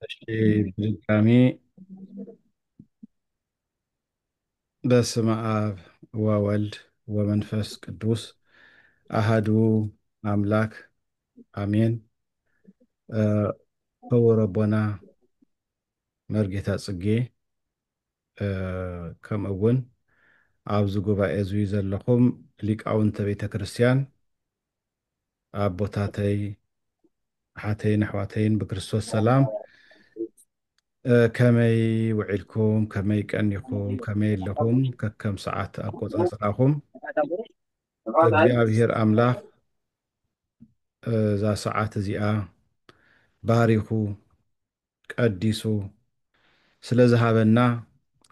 እሺ በድጋሚ በስመ አብ ወወልድ ወመንፈስ ቅዱስ አሃዱ አምላክ አሜን። ክቡር አቦና መርጌታ ጽጌ ከምኡ እውን ኣብዚ ጉባኤ እዚ ዘለኹም ሊቃውንተ ቤተ ክርስቲያን ኣቦታተይ ኣሓተይን ኣሕዋተይን ብክርስቶስ ሰላም ከመይ ውዒልኩም ከመይ ቀኒኹም ከመይ ኣለኹም ከከም ሰዓት ኣቆፃፅራኹም እግዚኣብሔር ኣምላኽ እዛ ሰዓት እዚኣ ባሪኹ ቀዲሱ ስለ ዝሃበና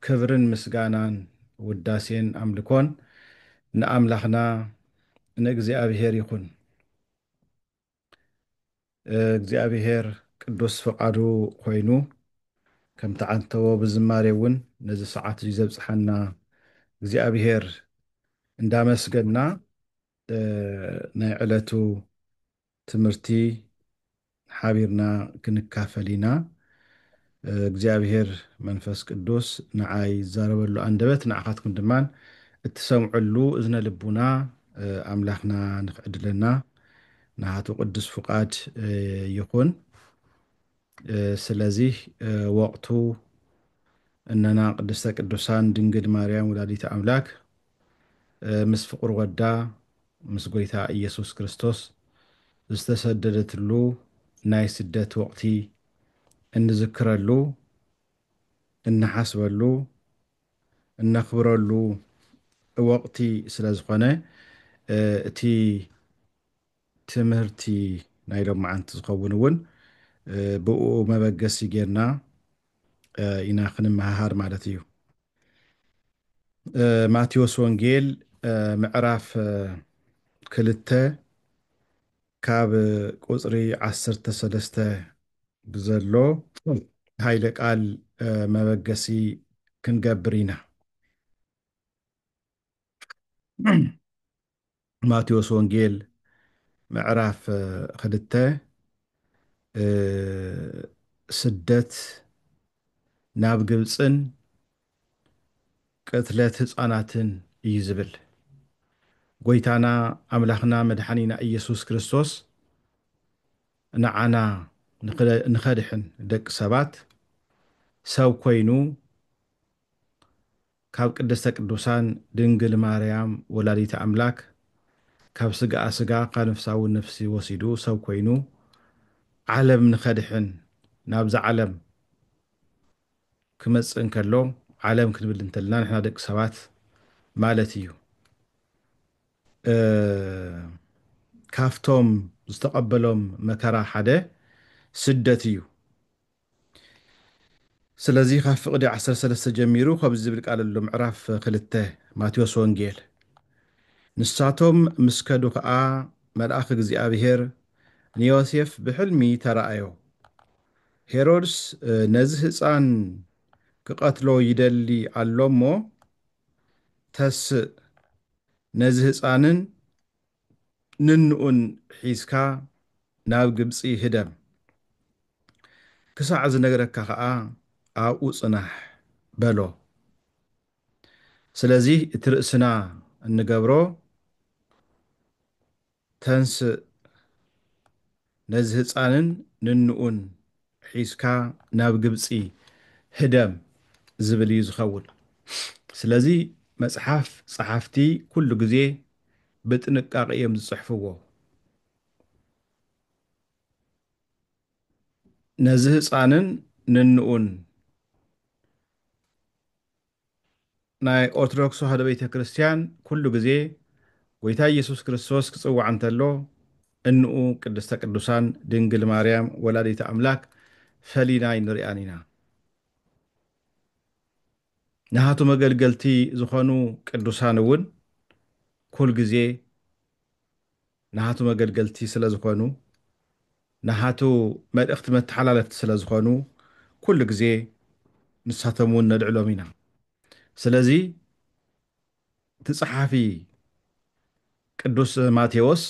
ክብርን ምስጋናን ውዳሴን ኣምልኮን ንኣምላኽና ንእግዚኣብሔር ይኹን። እግዚኣብሔር ቅዱስ ፈቃዱ ኮይኑ ከም ተዓንተቦ ብዝማሬ እውን ነዚ ሰዓት እዚ ዘብፅሐና እግዚኣብሔር እንዳመስገና ናይ ዕለቱ ትምህርቲ ሓቢርና ክንካፈል ኢና። እግዚአብሔር መንፈስ ቅዱስ ንዓይ ዛረበሉ አንደበት ንዓኻትኩም ድማን እትሰምዑሉ እዝነ ልቡና ኣምላኽና ንኽዕድለና ናቱ ቅዱስ ፍቃድ ይኹን። ስለዚህ ወቅቱ እነና ቅድስተ ቅዱሳን ድንግል ማርያም ወላዲተ አምላክ ምስ ፍቁር ወዳ ምስ ጎይታ ኢየሱስ ክርስቶስ ዝተሰደደትሉ ናይ ስደት ወቅቲ እንዝክረሉ እንሓስበሉ እነኽብረሉ ወቅቲ ስለ ዝኾነ እቲ ትምህርቲ ናይ ሎማዓንቲ ዝኸውን እውን ብኡ መበገሲ ጌርና ኢና ክንመሃር ማለት እዩ። ማቴዎስ ወንጌል ምዕራፍ 2 ካብ ቁፅሪ 13 ብዘሎ ሃይለ ቃል መበገሲ ክንገብር ኢና። ማቴዎስ ወንጌል ምዕራፍ 2 ስደት ናብ ግብፅን ቅትለት ህፃናትን እዩ ዝብል ጎይታና ኣምላኽና መድሓኒና ኢየሱስ ክርስቶስ ንዓና ንኸድሕን ደቂ ሰባት ሰብ ኮይኑ ካብ ቅድስተ ቅዱሳን ድንግል ማርያም ወላዲተ ኣምላክ ካብ ስጋኣ ስጋ ካብ ነፍሳዊ ነፍሲ ወሲዱ ሰብ ኮይኑ ዓለም ንኸድሕን ናብዛ ዓለም ክመፅእ እንከሎ ዓለም ክንብል እንተለና ንሕና ደቂ ሰባት ማለት እዩ። ካፍቶም ዝተቐበሎም መከራ ሓደ ስደት እዩ። ስለዚ ካብ ፍቅዲ 13 ጀሚሩ ከምዚ ዝብል ቃል ኣሎ ምዕራፍ 2 ማቴዎስ ወንጌል ንሳቶም ምስ ከዱ ከዓ መልአኽ እግዚኣብሔር ንዮሴፍ ብሕልሚ ተረኣዮ ሄሮድስ ነዚ ህፃን ክቐትሎ ይደሊ ኣሎ እሞ ተስእ ነዚ ህፃንን ንንኡን ሒዝካ ናብ ግብፂ ህደም ክሳዕ ዝነገረካ ከዓ ኣብኡ ፅናሕ በሎ። ስለዚ እቲ ርእስና እንገብሮ ተንስእ ነዚ ህፃንን ንንኡን ሒዝካ ናብ ግብፂ ህደም ዝብል እዩ ዝኸውን። ስለዚ መፅሓፍ ፀሓፍቲ ኩሉ ግዜ ብጥንቃቄ እዮም ዝፅሕፍዎ። ነዚ ህፃንን ንንኡን ናይ ኦርቶዶክስ ተዋህዶ ቤተ ክርስቲያን ኩሉ ግዜ ጎይታ ኢየሱስ ክርስቶስ ክፅዋዕ እንተሎ እንኡ ቅድስተ ቅዱሳን ድንግል ማርያም ወላዲተ ኣምላክ ፈሊና ንሪአን ኢና። ንሃቱ መገልገልቲ ዝኾኑ ቅዱሳን እውን ኩል ግዜ ንሃቱ መገልገልቲ ስለ ዝኾኑ ንሃቱ መልእኽቲ መተሓላለፍቲ ስለ ዝኾኑ ኩሉ ግዜ ንሳቶም እውን ነድዕሎም ኢና። ስለዚ እቲ ፀሓፊ ቅዱስ ማቴዎስ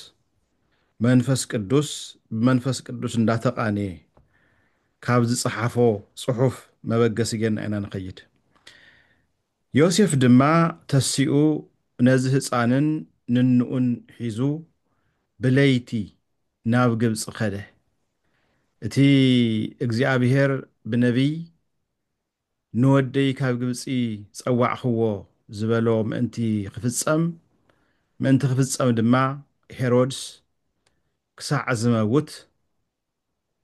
መንፈስ ቅዱስ ብመንፈስ ቅዱስ እንዳተቃነየ ካብ ዝፀሓፎ ጽሑፍ መበገሲ ጌርና ኢና ንኸይድ። ዮሴፍ ድማ ተሲኡ ነዚ ህፃንን ንንኡን ሒዙ ብለይቲ ናብ ግብፂ ኸደ። እቲ እግዚኣብሔር ብነቢይ ንወደይ ካብ ግብፂ ፀዋዕኽዎ ዝበሎ ምእንቲ ክፍፀም ድማ ሄሮድስ ክሳዕ ዝመውት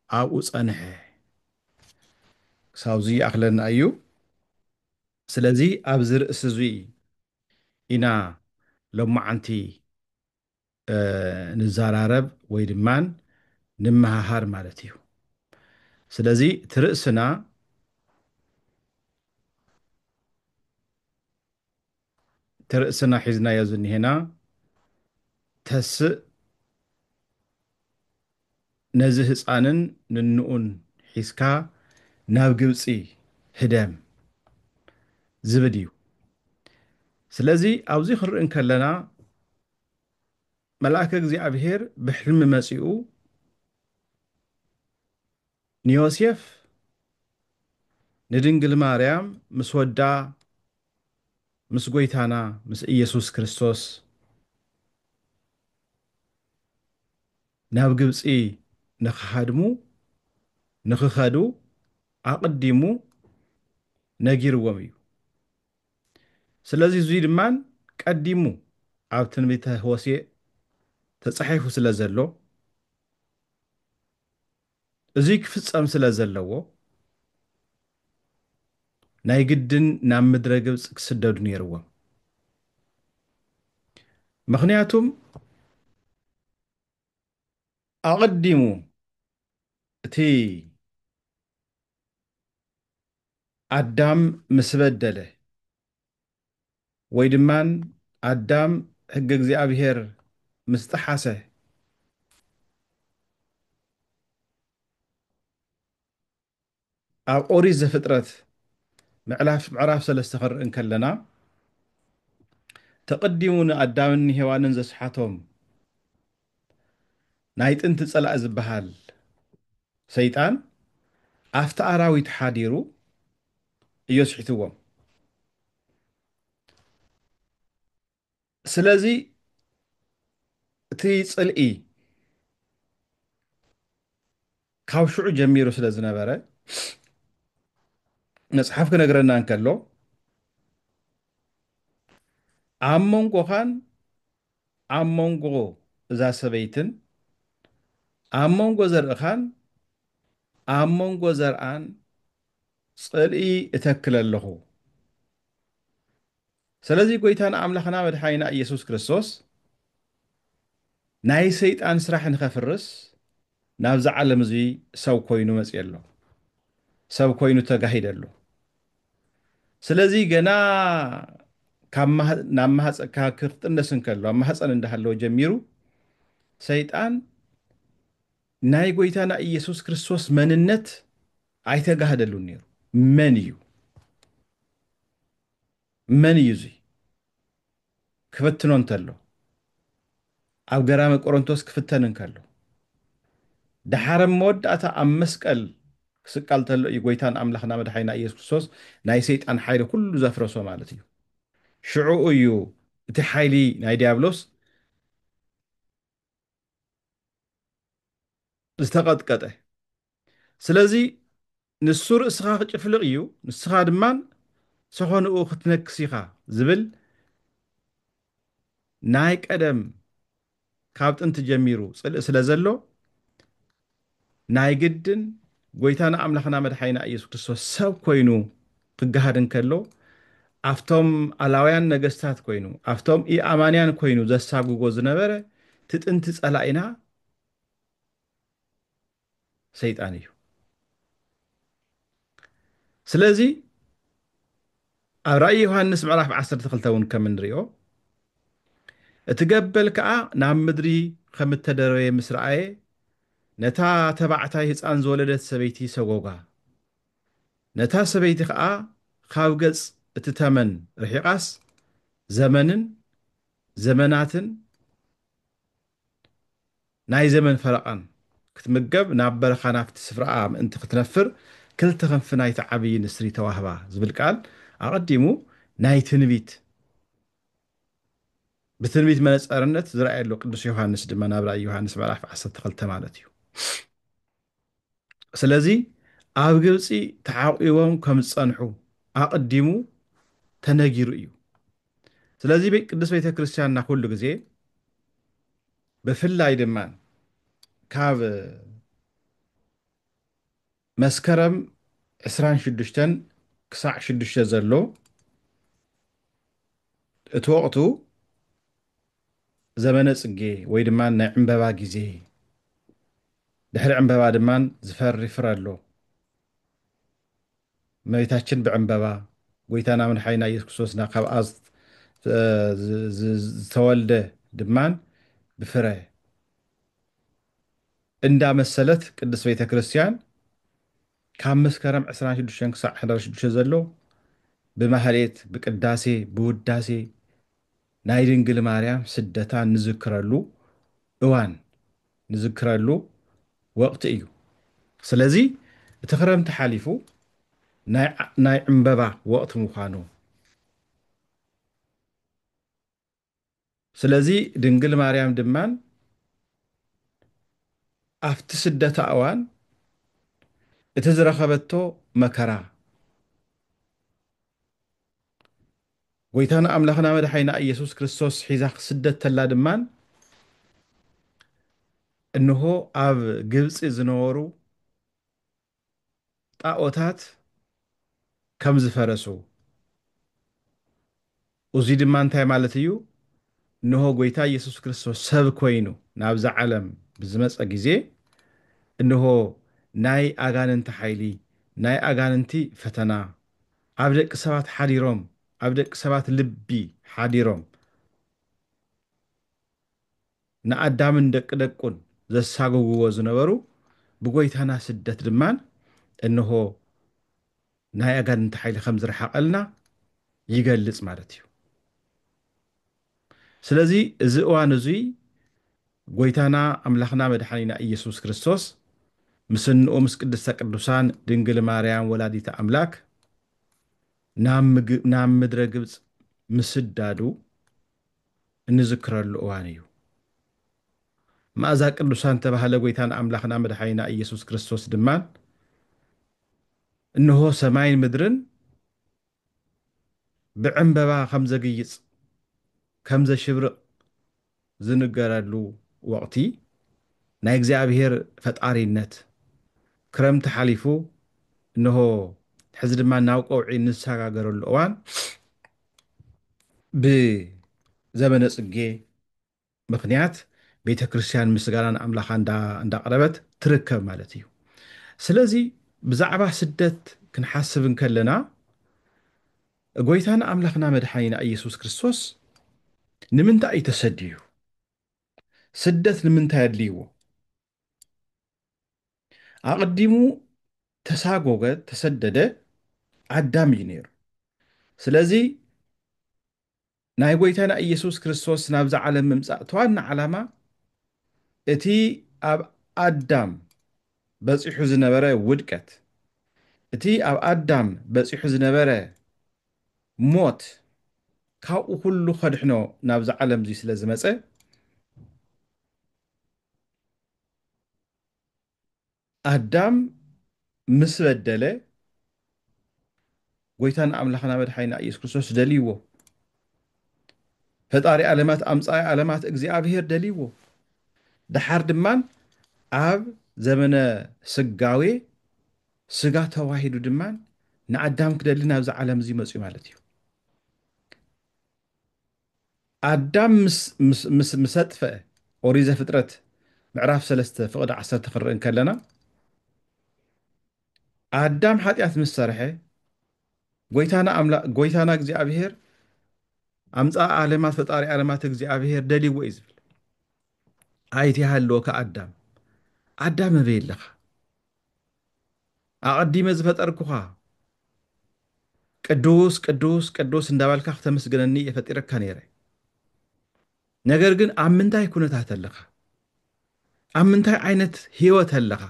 ኣብኡ ፀንሐ። ክሳብዚ ይኣኽለና እዩ። ስለዚ ኣብዚ ርእሲ እዚ ኢና ሎማዓንቲ ንዘራረብ ወይ ድማን ንምሃሃር ማለት እዩ። ስለዚ ትርእስና ሒዝናዮ ዝኒሄና ተስእ ነዚ ህፃንን ንንኡን ሒዝካ ናብ ግብፂ ህደም ዝብል እዩ። ስለዚ ኣብዚ ክንርኢ ከለና መልአከ እግዚኣብሔር ብሕልሚ መፂኡ ንዮሴፍ ንድንግል ማርያም ምስ ወዳ ምስ ጎይታና ምስ ኢየሱስ ክርስቶስ ናብ ግብፂ ንኽኸዱ ኣቐዲሙ ነጊርዎም እዩ። ስለዚ እዙይ ድማን ቀዲሙ ኣብ ትንቢተ ሆሴዕ ተጻሒፉ ስለ ዘሎ እዙይ ክፍጸም ስለ ዘለዎ ናይ ግድን ናብ ምድረ ግብፂ ክስደዱ ነይርዎም። ምክንያቱም ኣቐዲሙ እቲ ኣዳም ምስ በደለ ወይ ድማን ኣዳም ሕጊ እግዚኣብሔር ምስ ጥሓሰ ኣብ ኦሪት ዘፍጥረት ምዕራፍ 3 ክንርኢ ከለና ተቐዲሙ ንኣዳምን ሔዋንን ዘስሓቶም ናይ ጥንቲ ፀላእ ዝበሃል ሰይጣን ኣፍቲ ኣራዊት ሓዲሩ እዩ ስሒትዎም። ስለዚ እቲ ፅልኢ ካብ ሽዑ ጀሚሩ ስለ ዝነበረ መፅሓፍ ክነግረና እንከሎ ኣብ መንጎኻን ኣብ መንጎ እዛ ሰበይትን ኣብ መንጎ ዘርእኻን ኣብ መንጎ ዘርአን ፅልኢ እተክል ኣለኹ። ስለዚ ጎይታና ኣምላኽና መድሓኒና ኢየሱስ ክርስቶስ ናይ ሰይጣን ስራሕ ንኸፍርስ ናብዚ ዓለም እዚ ሰብ ኮይኑ መፅእ ኣሎ፣ ሰብ ኮይኑ ተጋሂደ ኣሎ። ስለዚ ገና ናብ ክጥነስ እንከሎ ኣብ ማህፀን እንዳሃለወ ጀሚሩ ሰይጣን ናይ ጎይታና ኢየሱስ ክርስቶስ መንነት ኣይተጋህደሉን ነይሩ። መን እዩ እዙይ ክፍትኖ እንተሎ ኣብ ገራመ ቆሮንቶስ ክፍተን እንከሎ ድሓረ መወዳእታ ኣብ መስቀል ክስቃል ተሎ እዩ ጎይታን ኣምላኽና መድሓኒና ኢየሱስ ክርስቶስ ናይ ሰይጣን ሓይሊ ኩሉ ዘፍረሶ ማለት እዩ። ሽዑ እዩ እቲ ሓይሊ ናይ ዲያብሎስ ዝተቐጥቀጠ። ስለዚ ንሱ ርእስኻ ክጭፍልቕ እዩ፣ ንስኻ ድማን ዝኾንኡ ክትነክስ ኢኻ ዝብል ናይ ቀደም ካብ ጥንቲ ጀሚሩ ፅልኢ ስለ ዘሎ ናይ ግድን ጎይታና ኣምላኽና መድሓኒና ኢየሱስ ክርስቶስ ሰብ ኮይኑ ክገሃድ እንከሎ ኣብቶም ኣላውያን ነገስታት ኮይኑ ኣብቶም ኢኣማንያን ኮይኑ ዘሳግጎ ዝነበረ ትጥንቲ ፀላኢና ሰይጣን እዩ። ስለዚ ኣብ ራእይ ዮሃንስ ምዕራፍ 12 እውን ከም እንሪኦ እቲ ገበል ከዓ ናብ ምድሪ ከም እተደረበየ ምስ ረኣየ ነታ ተባዕታይ ህፃን ዝወለደት ሰበይቲ ሰጎጋ ነታ ሰበይቲ ከዓ ካብ ገጽ እቲ ተመን ርሒቓስ ዘመንን ዘመናትን ናይ ዘመን ፈረቓን ክትምገብ ናብ በረኻ ናብቲ ስፍራኣ ምእንቲ ክትነፍር ክልተ ክንፊ ናይቲ ዓብዪ ንስሪ ተዋህባ ዝብል ቃል ኣቐዲሙ ናይ ትንቢት ብትንቢት መነፀርነት ዝረኣየሉ ቅዱስ ዮሃንስ ድማ ናብ ራእይ ዮሃንስ ምዕራፍ 12 ማለት እዩ። ስለዚ ኣብ ግብፂ ተዓቂቦም ከም ዝፀንሑ ኣቐዲሙ ተነጊሩ እዩ። ስለዚ ቅዱስ ቤተ ክርስቲያንና ኩሉ ግዜ ብፍላይ ድማ ካብ መስከረም 26 ክሳዕ 6 ዘሎ እቲ ወቅቱ ዘመነ ፅጌ ወይ ድማ ናይ ዕንበባ ግዜ ድሕሪ ዕንበባ ድማ ዝፈሪ ፍረ ኣሎ። እመቤታችን ብዕንበባ ጎይታና መድሓኒና ኢየሱስ ክርስቶስና ካብኣ ዝተወልደ ድማን ብፍረ እንዳመሰለት ቅድስት ቤተ ክርስቲያን ካብ መስከረም 26 ክሳብ 16 ዘሎ ብማህሌት ብቅዳሴ ብውዳሴ ናይ ድንግል ማርያም ስደታ ንዝክረሉ እዋን ንዝክረሉ ወቅቲ እዩ። ስለዚ እቲ ክረምቲ ሓሊፉ ናይ ዕንበባ ወቅቲ ምዃኑ ስለዚ ድንግል ማርያም ድማን ኣብቲ ስደታ እዋን እቲ ዝረኸበቶ መከራ ጎይታና ኣምላኽና መድሓኒና ኢየሱስ ክርስቶስ ሒዛ ክስደት ተላ ድማን እንሆ ኣብ ግብፂ ዝነበሩ ጣዖታት ከም ዝፈረሱ እዙይ ድማ እንታይ ማለት እዩ? እንሆ ጎይታ ኢየሱስ ክርስቶስ ሰብ ኮይኑ ናብዛ ዓለም ብዝመፀ ግዜ እንሆ ናይ ኣጋንንቲ ሓይሊ ናይ ኣጋንንቲ ፈተና ኣብ ደቂ ሰባት ሓዲሮም ኣብ ደቂ ሰባት ልቢ ሓዲሮም ንኣዳምን ደቂ ደቁን ዘሳግግዎ ዝነበሩ ብጎይታና ስደት ድማን እንሆ ናይ ኣጋንንቲ ሓይሊ ከም ዝረሓቐልና ይገልጽ ማለት እዩ። ስለዚ እዚ እዋን እዙይ ጎይታና ኣምላኽና መድሓኒና ኢየሱስ ክርስቶስ ምስ እንኡ ምስ ቅድስተ ቅዱሳን ድንግል ማርያም ወላዲተ ኣምላክ ናብ ምድረ ግብፅ ምስዳዱ እንዝክረሉ እዋን እዩ። ማእዛ ቅዱሳን ተባህለ ጎይታና ኣምላኽና መድሓኒና ኢየሱስ ክርስቶስ ድማን እንሆ ሰማይን ምድርን ብዕንበባ ከም ዘግይፅ ከም ዘሽብርቕ ዝንገረሉ ወቅቲ ናይ እግዚኣብሔር ፈጣሪነት ክረምቲ ሓሊፉ እንሆ ሕዚ ድማ ናብ ቀውዒ ንሰጋገረሉ እዋን ብዘመነ ፅጌ ምክንያት ቤተ ክርስቲያን ምስጋናን ኣምላኻ እንዳቅረበት ትርከብ ማለት እዩ። ስለዚ ብዛዕባ ስደት ክንሓስብ ከለና ጎይታና ኣምላኽና መድሓኒና ኢየሱስ ክርስቶስ ንምንታይ እዩ ተሰድዩ? ስደት ንምንታይ ኣድልይዎ? ኣቐዲሙ ተሳጎገ ተሰደደ ኣዳም እዩ ነይሩ። ስለዚ ናይ ጎይታና ኢየሱስ ክርስቶስ ናብዛ ዓለም ምምፃእ ተዋና ዓላማ እቲ ኣብ ኣዳም በፂሑ ዝነበረ ውድቀት እቲ ኣብ ኣዳም በፂሑ ዝነበረ ሞት ካብኡ ኩሉ ከድሕኖ ናብዛ ዓለም እዚ ስለ ዝመፀ ኣዳም ምስ በደለ ጎይታና ኣምላኽና መድሓኒና ኢየሱስ ክርስቶስ ደልይዎ ፈጣሪ ዓለማት ኣምፃኢ ዓለማት እግዚኣብሔር ደልይዎ ድሓር ድማን ኣብ ዘመነ ስጋዌ ስጋ ተዋሂዱ ድማን ንኣዳም ክደሊ ናብዛ ዓለም እዚ መፅኡ ማለት እዩ። ኣዳም ምስ ኣጥፍአ ኦሪት ዘፍጥረት ምዕራፍ 3 ፍቅዲ 10 ክንርኢ ከለና ኣዳም ሓጢኣት ምስ ሰርሐ ጎይታና እግዚኣብሔር ኣምፃእ ዓለማት ፈጣሪ ዓለማት እግዚኣብሔር ደልይዎ እዩ ዝብል ኣይትሃለወካ ኣዳም ኣዳም ኣበይ ኣለኻ? ኣቐዲመ ዝፈጠርኩኻ ቅዱስ ቅዱስ ቅዱስ እንዳባልካ ክተመስግነኒ የፈጢረካ ነይረ። ነገር ግን ኣብ ምንታይ ኩነታት ኣለኻ? ኣብ ምንታይ ዓይነት ህይወት ኣለኻ?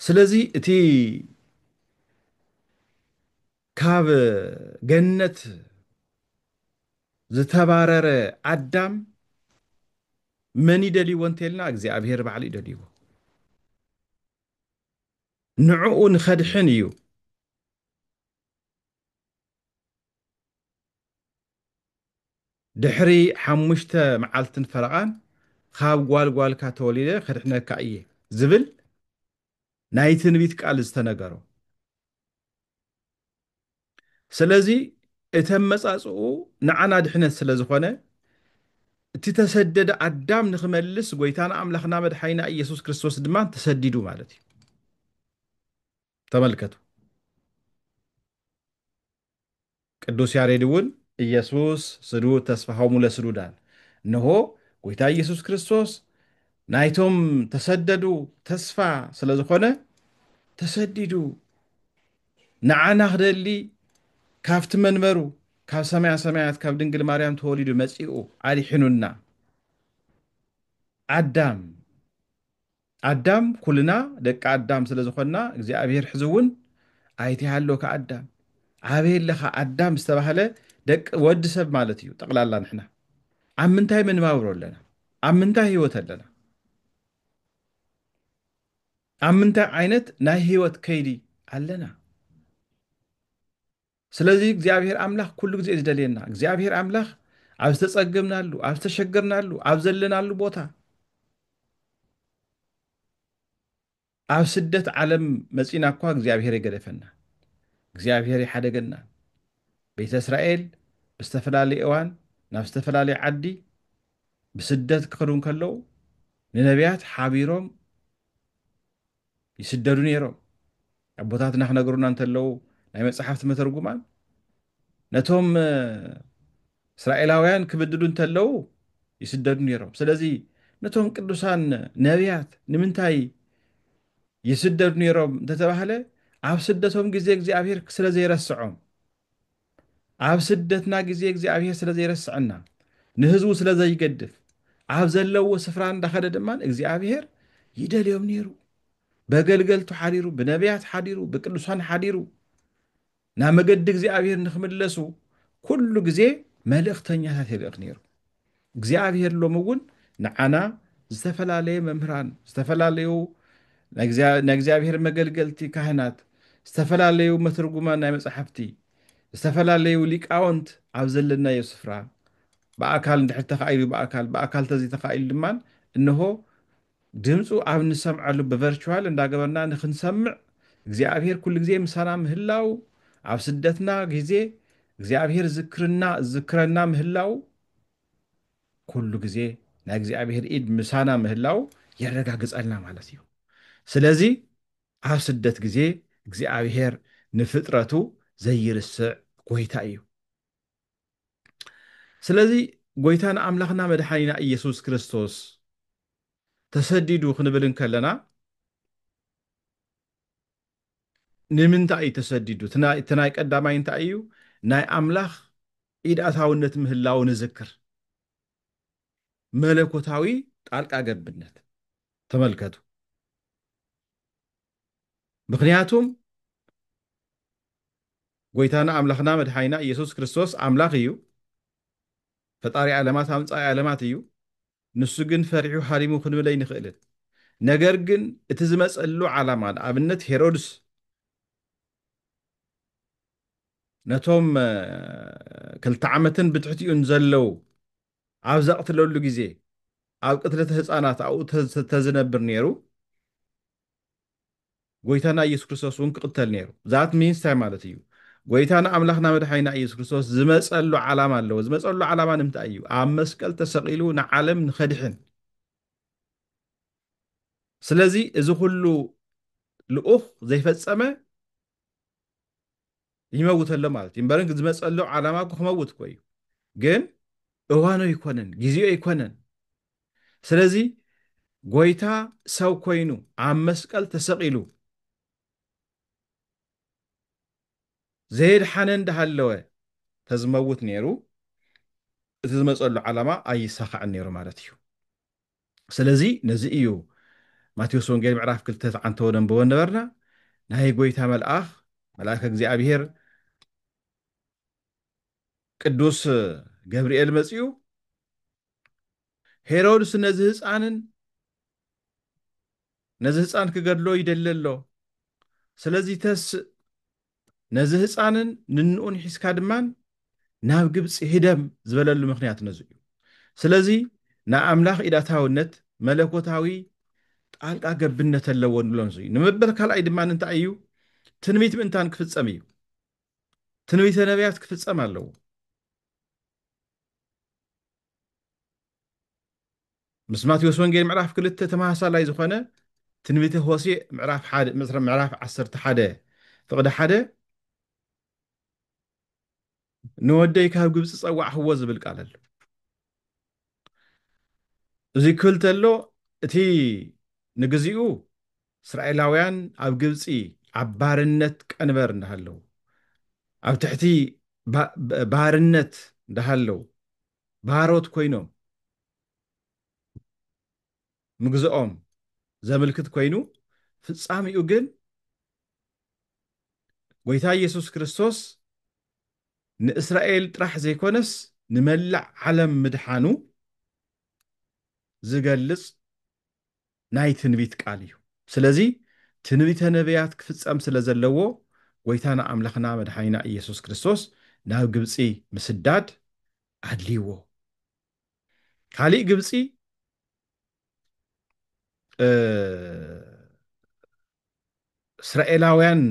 ስለዚ እቲ ካብ ገነት ዝተባረረ ኣዳም መን ይደልይዎ እንተልና እግዚኣብሔር ባዕሉ ይደልይዎ ንዕኡ ንኸድሕን እዩ ድሕሪ 5 መዓልትን ፈረቓን ካብ ጓልጓልካ ተወሊደ ከድሕነካ እየ ዝብል ናይ ትንቢት ቃል ዝተነገሮ ስለዚ እቲ መጻጽኡ ንዓና ድሕነት ስለ ዝኾነ እቲ ተሰደደ ኣዳም ንኽመልስ ጎይታና ኣምላኽና መድሓይና ኢየሱስ ክርስቶስ ድማ ተሰዲዱ ማለት እዩ ተመልከቱ ቅዱስ ያሬድ እውን ኢየሱስ ስዱድ ተስፋሆሙ ለስዱዳን እንሆ ጎይታ ኢየሱስ ክርስቶስ ናይቶም ተሰደዱ ተስፋ ስለ ዝኾነ ተሰዲዱ ንዓና ክደሊ ካብቲ መንበሩ ካብ ሰማያ ሰማያት ካብ ድንግል ማርያም ተወሊዱ መጺኡ ኣዲሒኑና ኣዳም ኩልና ደቂ ኣዳም ስለ ዝኾንና እግዚኣብሔር ሕዚ እውን ኣይቲሃለካ ኣዳም ዓበይ ኣለኻ ኣዳም ዝተባህለ ደቂ ወዲ ሰብ ማለት እዩ ጠቕላላ ንሕና ኣብ ምንታይ መንባብሮ ኣለና ኣብ ምንታይ ህይወት ኣለና ኣብ ምንታይ ዓይነት ናይ ህይወት ከይዲ ኣለና ስለዚ እግዚኣብሔር ኣምላኽ ኩሉ ግዜ ዝደልየና እግዚኣብሔር ኣምላኽ ኣብ ዝተጸገምናሉ ኣብ ዝተሸገርናሉ ኣብ ዘለናሉ ቦታ ኣብ ስደት ዓለም መጺና እኳ እግዚኣብሔር የገደፈና እግዚኣብሔር ይሓደገና ቤተ እስራኤል ብዝተፈላለየ እዋን ናብ ዝተፈላለየ ዓዲ ብስደት ክኸዱ ከለዉ ንነቢያት ሓቢሮም ይስደዱ ነይሮም ኣቦታትና ክነገሩና እንተለዉ ናይ መጽሓፍቲ መተርጉማን ነቶም እስራኤላውያን ክብድሉ እንተለዉ ይስደዱ ነይሮም ስለዚ ነቶም ቅዱሳን ነቢያት ንምንታይ ይስደዱ ነይሮም እንተተባህለ ኣብ ስደቶም ግዜ እግዚኣብሔር ስለ ዘይረስዖም ኣብ ስደትና ግዜ እግዚኣብሔር ስለ ዘይረስዐና ንህዝቡ ስለ ዘይገድፍ ኣብ ዘለዎ ስፍራ እንዳኸደ ድማ እግዚኣብሔር ይደልዮም ነይሩ በገልገልቱ ሓዲሩ ብነቢያት ሓዲሩ ብቅዱሳን ሓዲሩ ናብ መገዲ እግዚኣብሔር ንኽምለሱ ኩሉ ግዜ መልእኽተኛታት የልእኽ ነይሩ እግዚኣብሔር ሎም እውን ንዓና ዝተፈላለየ መምህራን ዝተፈላለዩ ናይ እግዚኣብሔር መገልገልቲ ካህናት ዝተፈላለዩ መትርጉማን ናይ መጽሓፍቲ ዝተፈላለዩ ሊቃውንት ኣብ ዘለናዮ ስፍራ ብኣካል እንድሕር ተኻኢሉ ብኣካል ተዘይተኻኢሉ ድማ እንሆ ድምፁ ኣብ ንሰምዓሉ ብቨርቹዋል እንዳገበርና ንኽንሰምዕ እግዚኣብሔር ኩሉ ግዜ ምሳና ምህላው ኣብ ስደትና ግዜ እግዚኣብሔር ዝክረና ምህላው ኩሉ ግዜ ናይ እግዚኣብሔር ኢድ ምሳና ምህላው የረጋግጸልና ማለት እዩ ስለዚ ኣብ ስደት ግዜ እግዚኣብሔር ንፍጥረቱ ዘይርስዕ ጎይታ እዩ ስለዚ ጎይታና ኣምላኽና መድሓኒና ኢየሱስ ክርስቶስ ተሰዲዱ ክንብል ከለና ንምንታይ እዩ ተሰዲዱ እቲ ናይ ቀዳማይ እንታይ እዩ ናይ ኣምላኽ ኢድ ኣታውነት ምህላው ንዝክር መለኮታዊ ጣልቃ ገብነት ተመልከቱ ምክንያቱም ጎይታና ኣምላኽና መድሓኒና ኢየሱስ ክርስቶስ ኣምላኽ እዩ ፈጣሪ ዓለማት ኣምጻኢ ዓለማት እዩ ንሱ ግን ፈሪሑ ሃሪሙ ክንብል ኣይንኽእልን ነገር ግን እቲ ዝመፀሉ ዓላማ ንኣብነት ሄሮድስ ነቶም 2 ዓመትን ብትሕቲኡን ዘለው ኣብ ዘቕትለሉ ግዜ ኣብ ቅትለት ህፃናት ኣብኡ ተዝነብር ነይሩ ጎይታና ኢየሱስ ክርስቶስ እውን ክቅተል ነይሩ ዛት ሚንስ እንታይ ማለት እዩ ጎይታና ኣምላኽና መድሓኒና ኢየሱስ ክርስቶስ ዝመፀሉ ዓላማ ኣለዎ ዝመፀሉ ዓላማ ንምንታይ እዩ ኣብ መስቀል ተሰቂሉ ንዓለም ንኸድሕን ስለዚ እዚ ኩሉ ልኡኽ ዘይፈጸመ ይመውት ኣሎ ማለት እዩ እምበርን ዝመፀሉ ዓላማ ክመውት እኮ እዩ ግን እዋኑ ይኮነን ጊዜኡ ይኮነን ስለዚ ጎይታ ሰብ ኮይኑ ኣብ መስቀል ተሰቂሉ ዘየድሓነ እንዳሃለወ ተዝመውት ነይሩ እቲ ዝመፀሉ ዓላማ ኣይሳኻዕን ነይሩ ማለት እዩ ስለዚ ነዚ እዩ ማቴዎስ ወንጌል ምዕራፍ 2 ተዓንተዎ ነንብቦ ነበርና ናይ ጎይታ መልኣኽ መልኣከ እግዚኣብሔር ቅዱስ ገብርኤል መፂኡ ሄሮድስ ነዚ ህፃን ክገድሎ ይደሊ ኣሎ ስለዚ ተስእ ነዚ ህፃንን ንንኡን ሒዝካ ድማን ናብ ግብፂ ሂደም ዝበለሉ ምክንያት ነዚ እዩ ስለዚ ናይ ኣምላኽ ኢዳታውነት መለኮታዊ ጣልቃ ገብነት ኣለዎ ንብሎ እዩ ንመበል ካልኣይ ድማ እንታይ እዩ ትንቢት ምእንታን ክፍፀም እዩ ትንቢተ ነቢያት ክፍፀም ኣለዎ ምስ ማቴዎስ ወንጌል ምዕራፍ 2 ተመሳሳላይ ዝኾነ ትንቢተ ሆሴዕ ምዕራፍ 11 ፍቕዲ 1 ንወደይ ካብ ግብፂ ፀዋዕኽዎ ዝብል ቃል ኣሎ እዚ ክብል ተሎ እቲ ንግዚኡ እስራኤላውያን ኣብ ግብፂ ኣብ ባርነት ቀንበር እንዳሃለው ኣብ ትሕቲ ባርነት እንዳሃለው ባሮት ኮይኖም ምግዝኦም ዘመልክት ኮይኑ ፍጻሚኡ ግን ጎይታ ኢየሱስ ክርስቶስ ንእስራኤል ጥራሕ ዘይኮነስ ንመላእ ዓለም ምድሓኑ ዝገልጽ ናይ ትንቢት ቃል እዩ ስለዚ ትንቢተ ነቢያት ክፍጸም ስለ ዘለዎ ጎይታና ኣምላኽና መድሓኒና ኢየሱስ ክርስቶስ ናብ ግብፂ ምስዳድ ኣድልይዎ ካሊእ ግብፂ እስራኤላውያን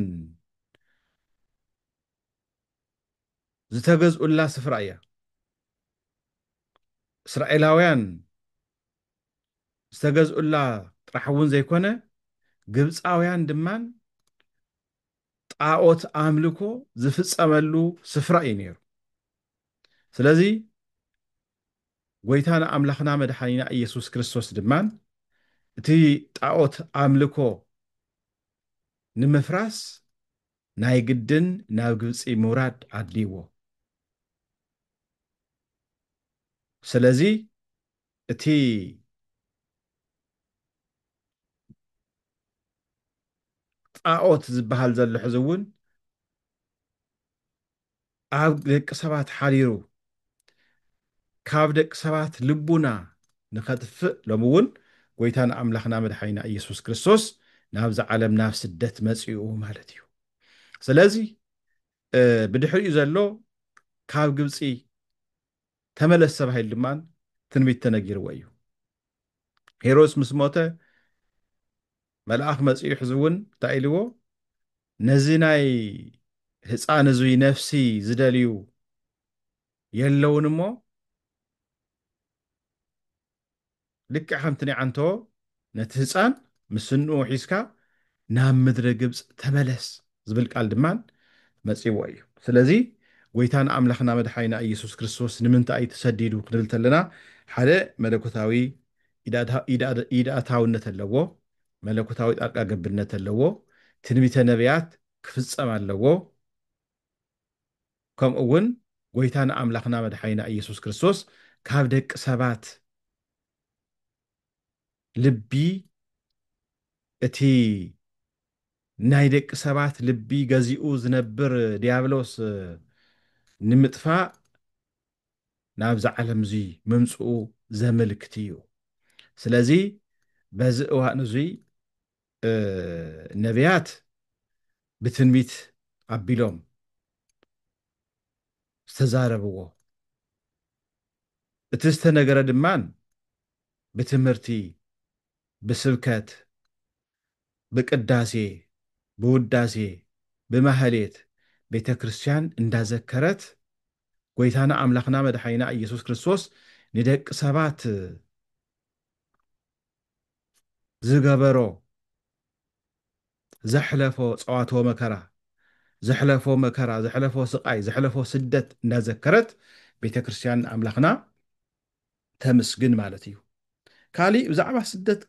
ዝተገዝኡላ ስፍራ እያ እስራኤላውያን ዝተገዝኡላ ጥራሕ እውን ዘይኮነ ግብፃውያን ድማን ጣዖት ኣምልኮ ዝፍፀመሉ ስፍራ እዩ ነይሩ ስለዚ ጎይታና ኣምላኽና መድሓኒና ኢየሱስ ክርስቶስ ድማን እቲ ጣዖት ኣምልኮ ንምፍራስ ናይ ግድን ናብ ግብፂ ምውራድ ኣድልይዎ ስለዚ እቲ ጣዖት ዝበሃል ዘሎ ሕዚ እውን ኣብ ደቂ ሰባት ሓዲሩ ካብ ደቂ ሰባት ልቡና ንኸጥፍእ ሎሚ እውን ጎይታና ኣምላኽና መድሓኒና ኢየሱስ ክርስቶስ ናብዚ ዓለም ናብ ስደት መፂኡ ማለት እዩ ስለዚ ብድሕሪኡ ዘሎ ካብ ግብፂ ተመለስ ተባሂሉ ድማን ትንቢት ተነጊርዎ እዩ ሄሮድስ ምስ ሞተ መልኣኽ መፂኡ ሕዚ እውን እንታይ ኢልዎ ነዚ ናይ ህፃን እዙይ ነፍሲ ዝደልዩ የለውን እሞ ልክዕ ከምቲ ንዓንተዎ ነቲ ህፃን ምስ ንኡ ሒዝካ ናብ ምድሪ ግብፂ ተመለስ ዝብል ቃል ድማን መፂዎ እዩ ስለዚ ጎይታን ኣምላኽና መድሓኒና ኢየሱስ ክርስቶስ ንምንታይ ተሰዲዱ ክንብል ተለና ሓደ መለኮታዊ ኢድኣታውነት ኣለዎ መለኮታዊ ጣልቃ ገብነት ኣለዎ ትንቢተ ነቢያት ክፍፀም ኣለዎ ከምኡ እውን ጎይታን ኣምላኽና መድሓኒና ኢየሱስ ክርስቶስ ካብ ደቂ ሰባት ልቢ እቲ ናይ ደቂ ሰባት ልቢ ገዚኡ ዝነብር ዲያብሎስ ንምጥፋእ ናብዚ ዓለም እዚ ምምፅኡ ዘመልክት እዩ ስለዚ በዚ እዋን እዙይ ነቢያት ብትንቢት ኣቢሎም ዝተዛረብዎ እቲ ዝተነገረ ድማን ብትምህርቲ ብስብከት ብቅዳሴ ብውዳሴ ብማህሌት ቤተ ክርስቲያን እንዳዘከረት ጎይታና ኣምላኽና መድሓኒና ኢየሱስ ክርስቶስ ንደቂ ሰባት ዝገበሮ ዘሕለፎ ፀዋትዎ መከራ ዘሕለፎ መከራ ዘሕለፎ ስቃይ ዘሕለፎ ስደት እንዳዘከረት ቤተ ክርስቲያን ኣምላኽና ተመስግን ማለት እዩ ካሊእ ብዛዕባ ስደት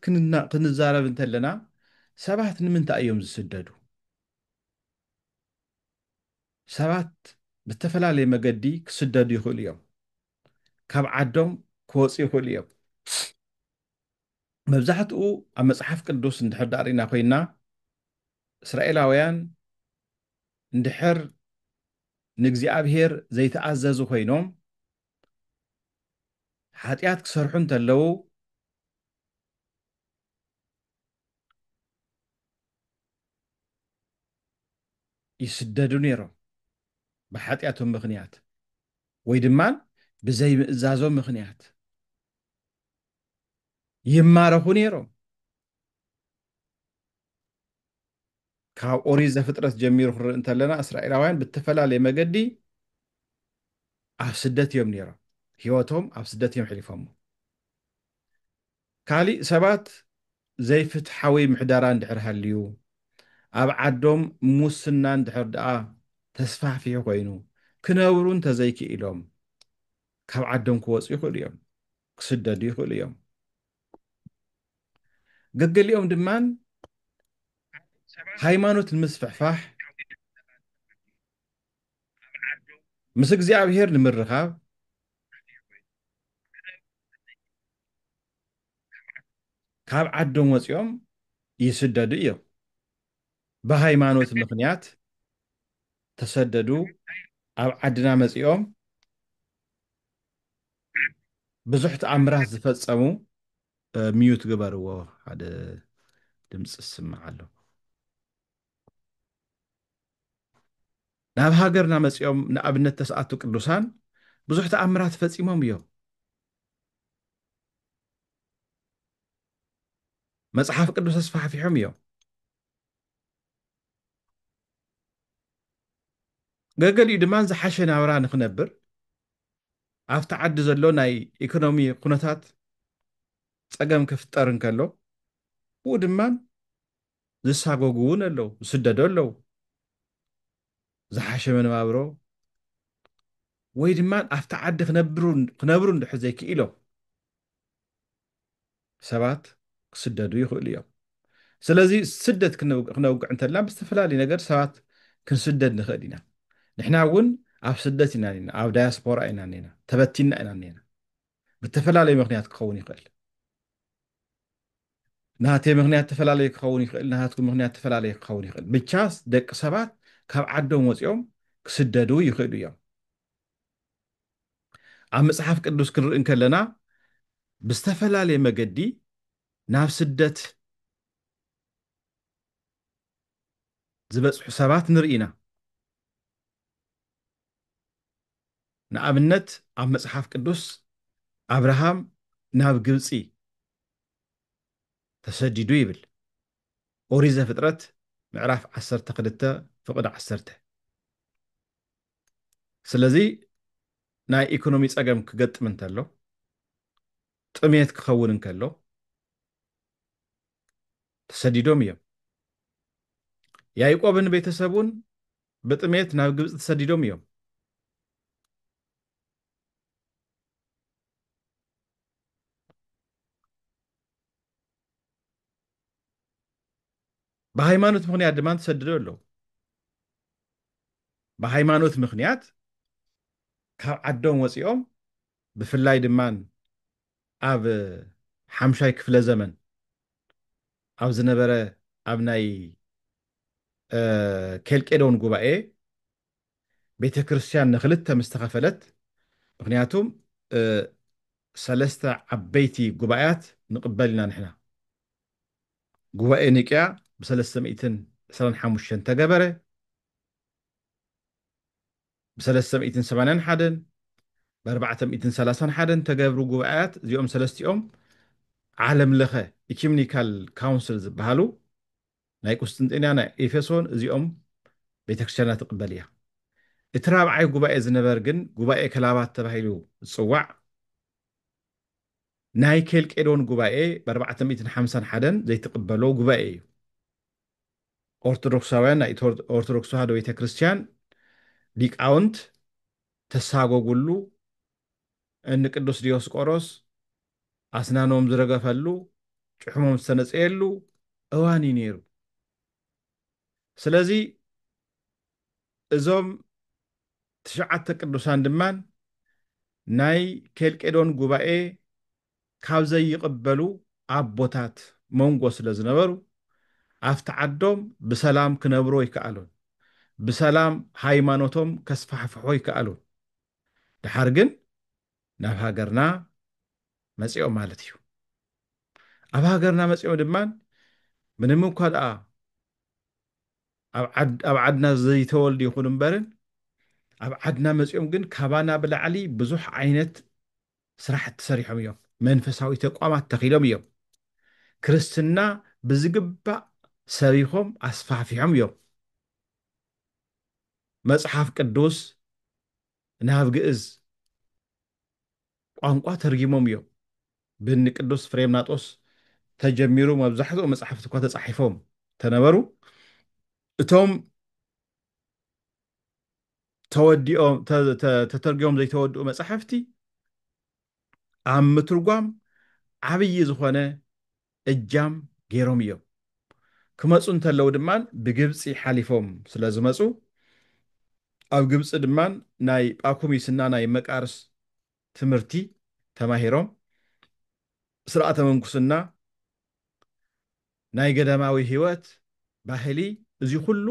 ክንዛረብ እንተለና ሰባት ንምንታይ እዮም ዝስደዱ ሰባት ብተፈላለየ መገዲ ክስደዱ ይኽእሉ እዮም ካብ ዓዶም ክወፁ ይኽእሉ እዮም መብዛሕትኡ ኣብ መፅሓፍ ቅዱስ እንድሕር ዳሪእና ኮይና እስራኤላውያን እንድሕር ንእግዚኣብሔር ዘይተኣዘዙ ኮይኖም ሓጢኣት ክሰርሑ እንተለዉ ይስደዱ ነይሮም ብሓጢኣቶም ምኽንያት ወይ ድማ ብዘይ ምእዛዞም ምኽንያት ይማረኹ ነይሮም። ካብ ኦሪት ዘፍጥረት ጀሚሩ ክርኢ እንተለና እስራኤላውያን ብተፈላለየ መገዲ ኣብ ስደት እዮም ነይሮም። ሂወቶም ኣብ ስደት እዮም ሕሊፎሞ። ካሊእ ሰባት ዘይፍትሓዊ ምሕደራ እንድሕር ሃልዩ ኣብ ዓዶም ሙስና እንድሕር ደኣ ተስፋሕፊሑ ኮይኑ ክነብሩ እንተዘይክኢሎም ካብ ዓዶም ክወፁ ይኽእሉ እዮም፣ ክስደዱ ይኽእሉ እዮም። ገገሊኦም ድማን ሃይማኖት ንምስፍሕፋሕ ምስ እግዚኣብሔር ንምርኻብ ካብ ዓዶም ወፂኦም ይስደዱ እዮም። ብሃይማኖት ምኽንያት ተሰደዱ ኣብ ዓድና መፂኦም ብዙሕ ተኣምራት ዝፈፀሙ ሚዩት ግበርዎ ሓደ ድምፂ ዝስማዕ ኣሎ። ናብ ሃገርና መፂኦም ንኣብነት ተስኣቱ ቅዱሳን ብዙሕ ተኣምራት ፈፂሞም እዮም። መፅሓፍ ቅዱስ ተስፋሕፊሖም እዮም። ገገሊኡ ድማ ዝሓሸ ናብራ ንክነብር ኣብቲ ዓዲ ዘሎ ናይ ኢኮኖሚ ኩነታት ፀገም ክፍጠር እንከሎ ብኡ ድማ ዝሳጎጉ እውን ኣለዉ፣ ዝስደዱ ኣለዉ። ዝሓሸ መነባብሮ ወይ ድማ ኣብቲ ዓዲ ክነብሩ እንድሕር ዘይክኢሎም ሰባት ክስደዱ ይኽእሉ እዮም። ስለዚ ስደት ክነውግዕ እንተለና ብዝተፈላለዩ ነገር ሰባት ክንስደድ ንኽእል ኢና። ንሕና እውን ኣብ ስደት ኢና ኔና፣ ኣብ ዳያስፖራ ኢና ኔና፣ ተበቲና ኢና ኔና። ብተፈላለዩ ምክንያት ክኸውን ይኽእል። ናተይ ምክንያት ተፈላለዩ ክኸውን ይኽእል፣ ናትኩም ምክንያት ተፈላለዩ ክኸውን ይኽእል። ብቻ ደቂ ሰባት ካብ ዓዶም ወፂኦም ክስደዱ ይኽእሉ እዮም። ኣብ መፅሓፍ ቅዱስ ክንርኢ ከለና ብዝተፈላለየ መገዲ ናብ ስደት ዝበፅሑ ሰባት ንርኢ ኢና። ንኣብነት ኣብ መፅሓፍ ቅዱስ ኣብርሃም ናብ ግብፂ ተሰዲዱ ይብል ኦሪት ዘፍጥረት ምዕራፍ 12 ፍቕዲ 10። ስለዚ ናይ ኢኮኖሚ ፀገም ክገጥም እንተሎ ጥሜት ክኸውን እንከሎ ተሰዲዶም እዮም። ያዕቆብን ቤተሰቡን ብጥሜት ናብ ግብፂ ተሰዲዶም እዮም። ብሃይማኖት ምክንያት ድማ ተሰድዶ ኣለዉ። ብሃይማኖት ምክንያት ካብ ዓዶም ወፂኦም ብፍላይ ድማ ኣብ ሓምሻይ ክፍለ ዘመን ኣብ ዝነበረ ኣብ ናይ ኬልቄዶን ጉባኤ ቤተ ክርስቲያን ንክልተ ምስ ተኸፈለት፣ ምክንያቱም ሰለስተ ዓበይቲ ጉባኤያት ንቕበል ኢና ንሕና። ጉባኤ ኒቅያ ብ325 ተገበረ፣ ብ381 ብ431 ተገብሩ ጉባኤያት እዚኦም ሰለስቲኦም ዓለም ለኸ ኢኩሜኒካል ካውንስል ዝበሃሉ ናይ ቁስጥንጥንያ ናይ ኤፌሶን እዚኦም ቤተክርስትያናት ትቕበል እያ። እቲ ራብዓይ ጉባኤ ዝነበር ግን ጉባኤ ከላባት ተባሂሉ ዝፅዋዕ ናይ ኬልቄዶን ጉባኤ ብ451 ዘይትቕበሎ ጉባኤ እዩ። ኦርቶዶክሳውያን ናይ ኦርቶዶክስ ተዋህዶ ቤተክርስትያን ሊቃውንት ተሳጎጉሉ እኒ ቅዱስ ዲዮስቆሮስ ኣስናኖም ዝረገፈሉ ጭሕሞም ዝተነፀየሉ እዋን እዩ ነይሩ። ስለዚ እዞም 9 ቅዱሳን ድማን ናይ ኬልቄዶን ጉባኤ ካብ ዘይቕበሉ ኣቦታት መንጎ ስለ ዝነበሩ ኣብቲ ዓዶም ብሰላም ክነብሮ ይከኣሉን ብሰላም ሃይማኖቶም ከስፋሕፍሖ ይከኣሉን ድሓር ግን ናብ ሃገርና መፂኦም ማለት እዩ ኣብ ሃገርና መፂኦም ድማ ምንም እኳ ደኣ ኣብ ዓድና ዘይተወልዱ ይኹኑ እምበርን ኣብ ዓድና መፂኦም ግን ካባና ብላዕሊ ብዙሕ ዓይነት ስራሕቲ ሰሪሖም እዮም መንፈሳዊ ተቋማት ተኺሎም እዮም ክርስትና ብዝግባእ ሰቢኾም ኣስፋሕፊሖም እዮም መፅሓፍ ቅዱስ ናብ ግእዝ ቋንቋ ተርጊሞም እዮም ብኒ ቅዱስ ፍሬምናጦስ ተጀሚሩ መብዛሕትኡ መፅሓፍቲ እኳ ተፃሒፎም ተነበሩ እቶም ተወዲኦም ተተርጊሞም ዘይተወድኡ መፅሓፍቲ ኣብ ምትርጓም ዓብይ ዝኾነ እጃም ገይሮም እዮም ክመፁ እንተለው ድማ ብግብፂ ሓሊፎም ስለ ዝመፁ ኣብ ግብፂ ድማ ናይ ጳኩሚስና ናይ መቃርስ ትምህርቲ ተማሂሮም ስርዓተ መንኩስና ናይ ገዳማዊ ህይወት ባህሊ እዚ ኩሉ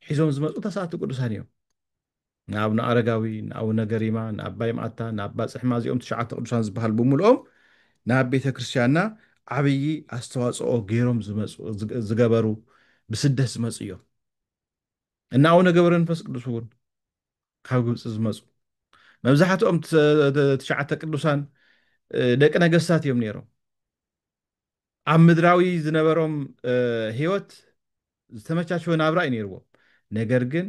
ሒዞም ዝመፁ ተስኣቱ ቅዱሳን እዮም ንኣብነ ኣረጋዊ ንኣቡነ ገሪማ ንኣባይ ማእታ ንኣባ ፅሕማ እዚኦም ትሽዓተ ቅዱሳን ዝበሃል ብምልኦም ናብ ቤተ ክርስቲያንና ዓብይ ኣስተዋፅኦ ገይሮም ዝገበሩ ብስደት ዝመፁ እዮም እና ኣቡነ ገብረ መንፈስ ቅዱስ እውን ካብ ግብፂ ዝመፁ መብዛሕትኦም ትሽዓተ ቅዱሳን ደቂ ነገስታት እዮም ነይሮም ኣብ ምድራዊ ዝነበሮም ሂወት ዝተመቻቸወ ናብራ እዩ ነይርዎም ነገር ግን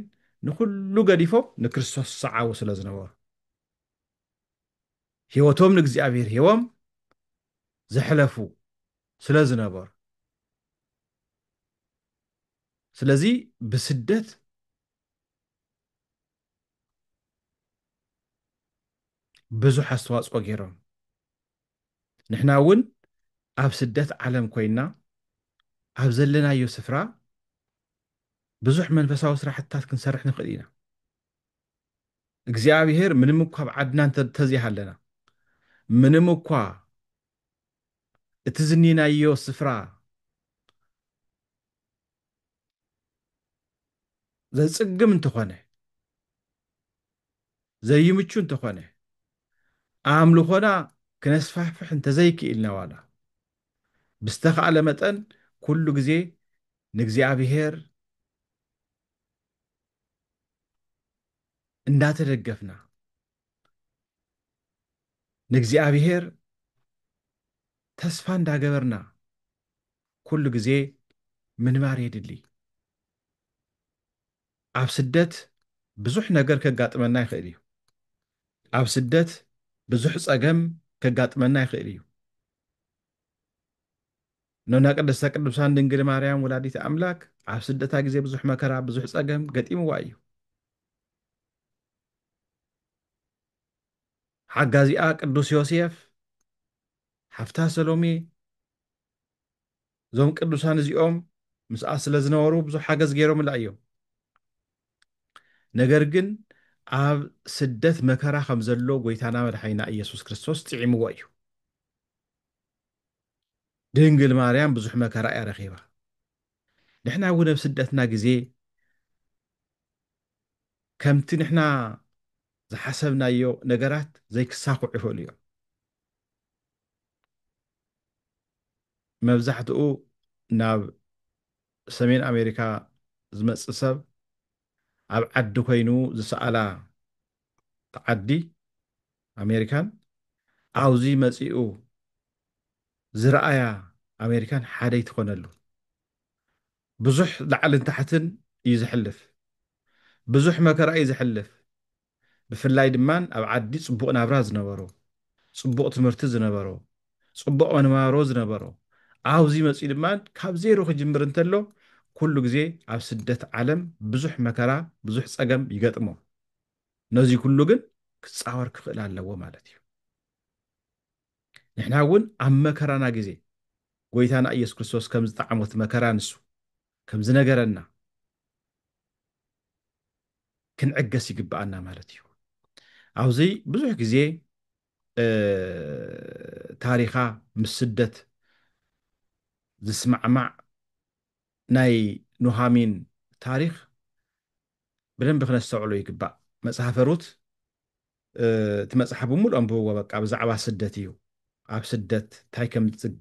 ንኩሉ ገዲፎም ንክርስቶስ ዝሰዓቡ ስለ ዝነበሩ ሂወቶም ንእግዚኣብሔር ሂቦም ዘሕለፉ ስለ ዝነበሩ ስለዚ ብስደት ብዙሕ ኣስተዋፅኦ ገይሮም ንሕና እውን ኣብ ስደት ዓለም ኮይና ኣብ ዘለናዮ ስፍራ ብዙሕ መንፈሳዊ ስራሕትታት ክንሰርሕ ንኽእል ኢና እግዚኣብሔር ምንም እኳ ኣብ ዓድና እንተዘይሃለና ምንም እኳ እቲ ዝኒናዮ ስፍራ ዘፅግም እንተኾነ ዘይምቹ እንተኾነ ኣምልኾና ክነስፋሕፍሕ እንተዘይክኢልና ዋላ ብዝተኸኣለ መጠን ኩሉ ግዜ ንእግዚኣብሔር እንዳተደገፍና ንእግዚኣብሔር ተስፋ እንዳገበርና ኩሉ ግዜ ምንባር የድሊ ኣብ ስደት ብዙሕ ነገር ከጋጥመና ይኽእል እዩ ኣብ ስደት ብዙሕ ፀገም ከጋጥመና ይኽእል እዩ ነና ቅድስተ ቅዱሳን ድንግል ማርያም ወላዲት ኣምላክ ኣብ ስደታ ግዜ ብዙሕ መከራ ብዙሕ ፀገም ገጢምዋ እዩ ሓጋዚኣ ቅዱስ ዮሴፍ ሓፍታ ሰሎሜ እዞም ቅዱሳን እዚኦም ምስኣ ስለ ዝነበሩ ብዙሕ ሓገዝ ገይሮምላ እዮም ነገር ግን ኣብ ስደት መከራ ከም ዘሎ ጎይታና መድሓኒና ኢየሱስ ክርስቶስ ጥዒምዎ እዩ ድንግል ማርያም ብዙሕ መከራ እያ ረኺባ ንሕና እውን ኣብ ስደትና ግዜ ከምቲ ንሕና ዝሓሰብናዮ ነገራት ዘይክሳኩዑ ይኽእሉ እዮም መብዛሕትኡ ናብ ሰሜን ኣሜሪካ ዝመፅእ ሰብ ኣብ ዓዲ ኮይኑ ዝሰኣላ ዓዲ ኣሜሪካን ኣብዙ መፂኡ ዝረኣያ ኣሜሪካን ሓደ ይትኾነሉ ብዙሕ ላዕልን ታሕትን እዩ ዝሕልፍ ብዙሕ መከራ እዩ ዝሕልፍ ብፍላይ ድማ ኣብ ዓዲ ፅቡቕ ናብራ ዝነበሮ ፅቡቕ ትምህርቲ ዝነበሮ ፅቡቕ መንባሮ ዝነበሮ ኣብዚ መፂኡ ድማ ካብ ዜሮ ክጅምር እንተሎ ኩሉ ግዜ ኣብ ስደት ዓለም ብዙሕ መከራ ብዙሕ ፀገም ይገጥሞ ነዚ ኩሉ ግን ክፃወር ክኽእል ኣለዎ ማለት እዩ ንሕና እውን ኣብ መከራና ግዜ ጎይታና ኢየሱስ ክርስቶስ ከም ዝጠዓሞት መከራ ንሱ ከም ዝነገረና ክንዕገስ ይግባአና ማለት እዩ ኣብዚ ብዙሕ ግዜ ታሪኻ ምስ ስደት ዝስማዕማዕ ናይ ኑሃሚን ታሪክ ብደንቢ ክነስተውዕሎ ይግባእ። መፅሓፈ ሩት እቲ መፅሓፍ ብምሉእ አንብብዎ በቃ ብዛዕባ ስደት እዩ። ኣብ ስደት እንታይ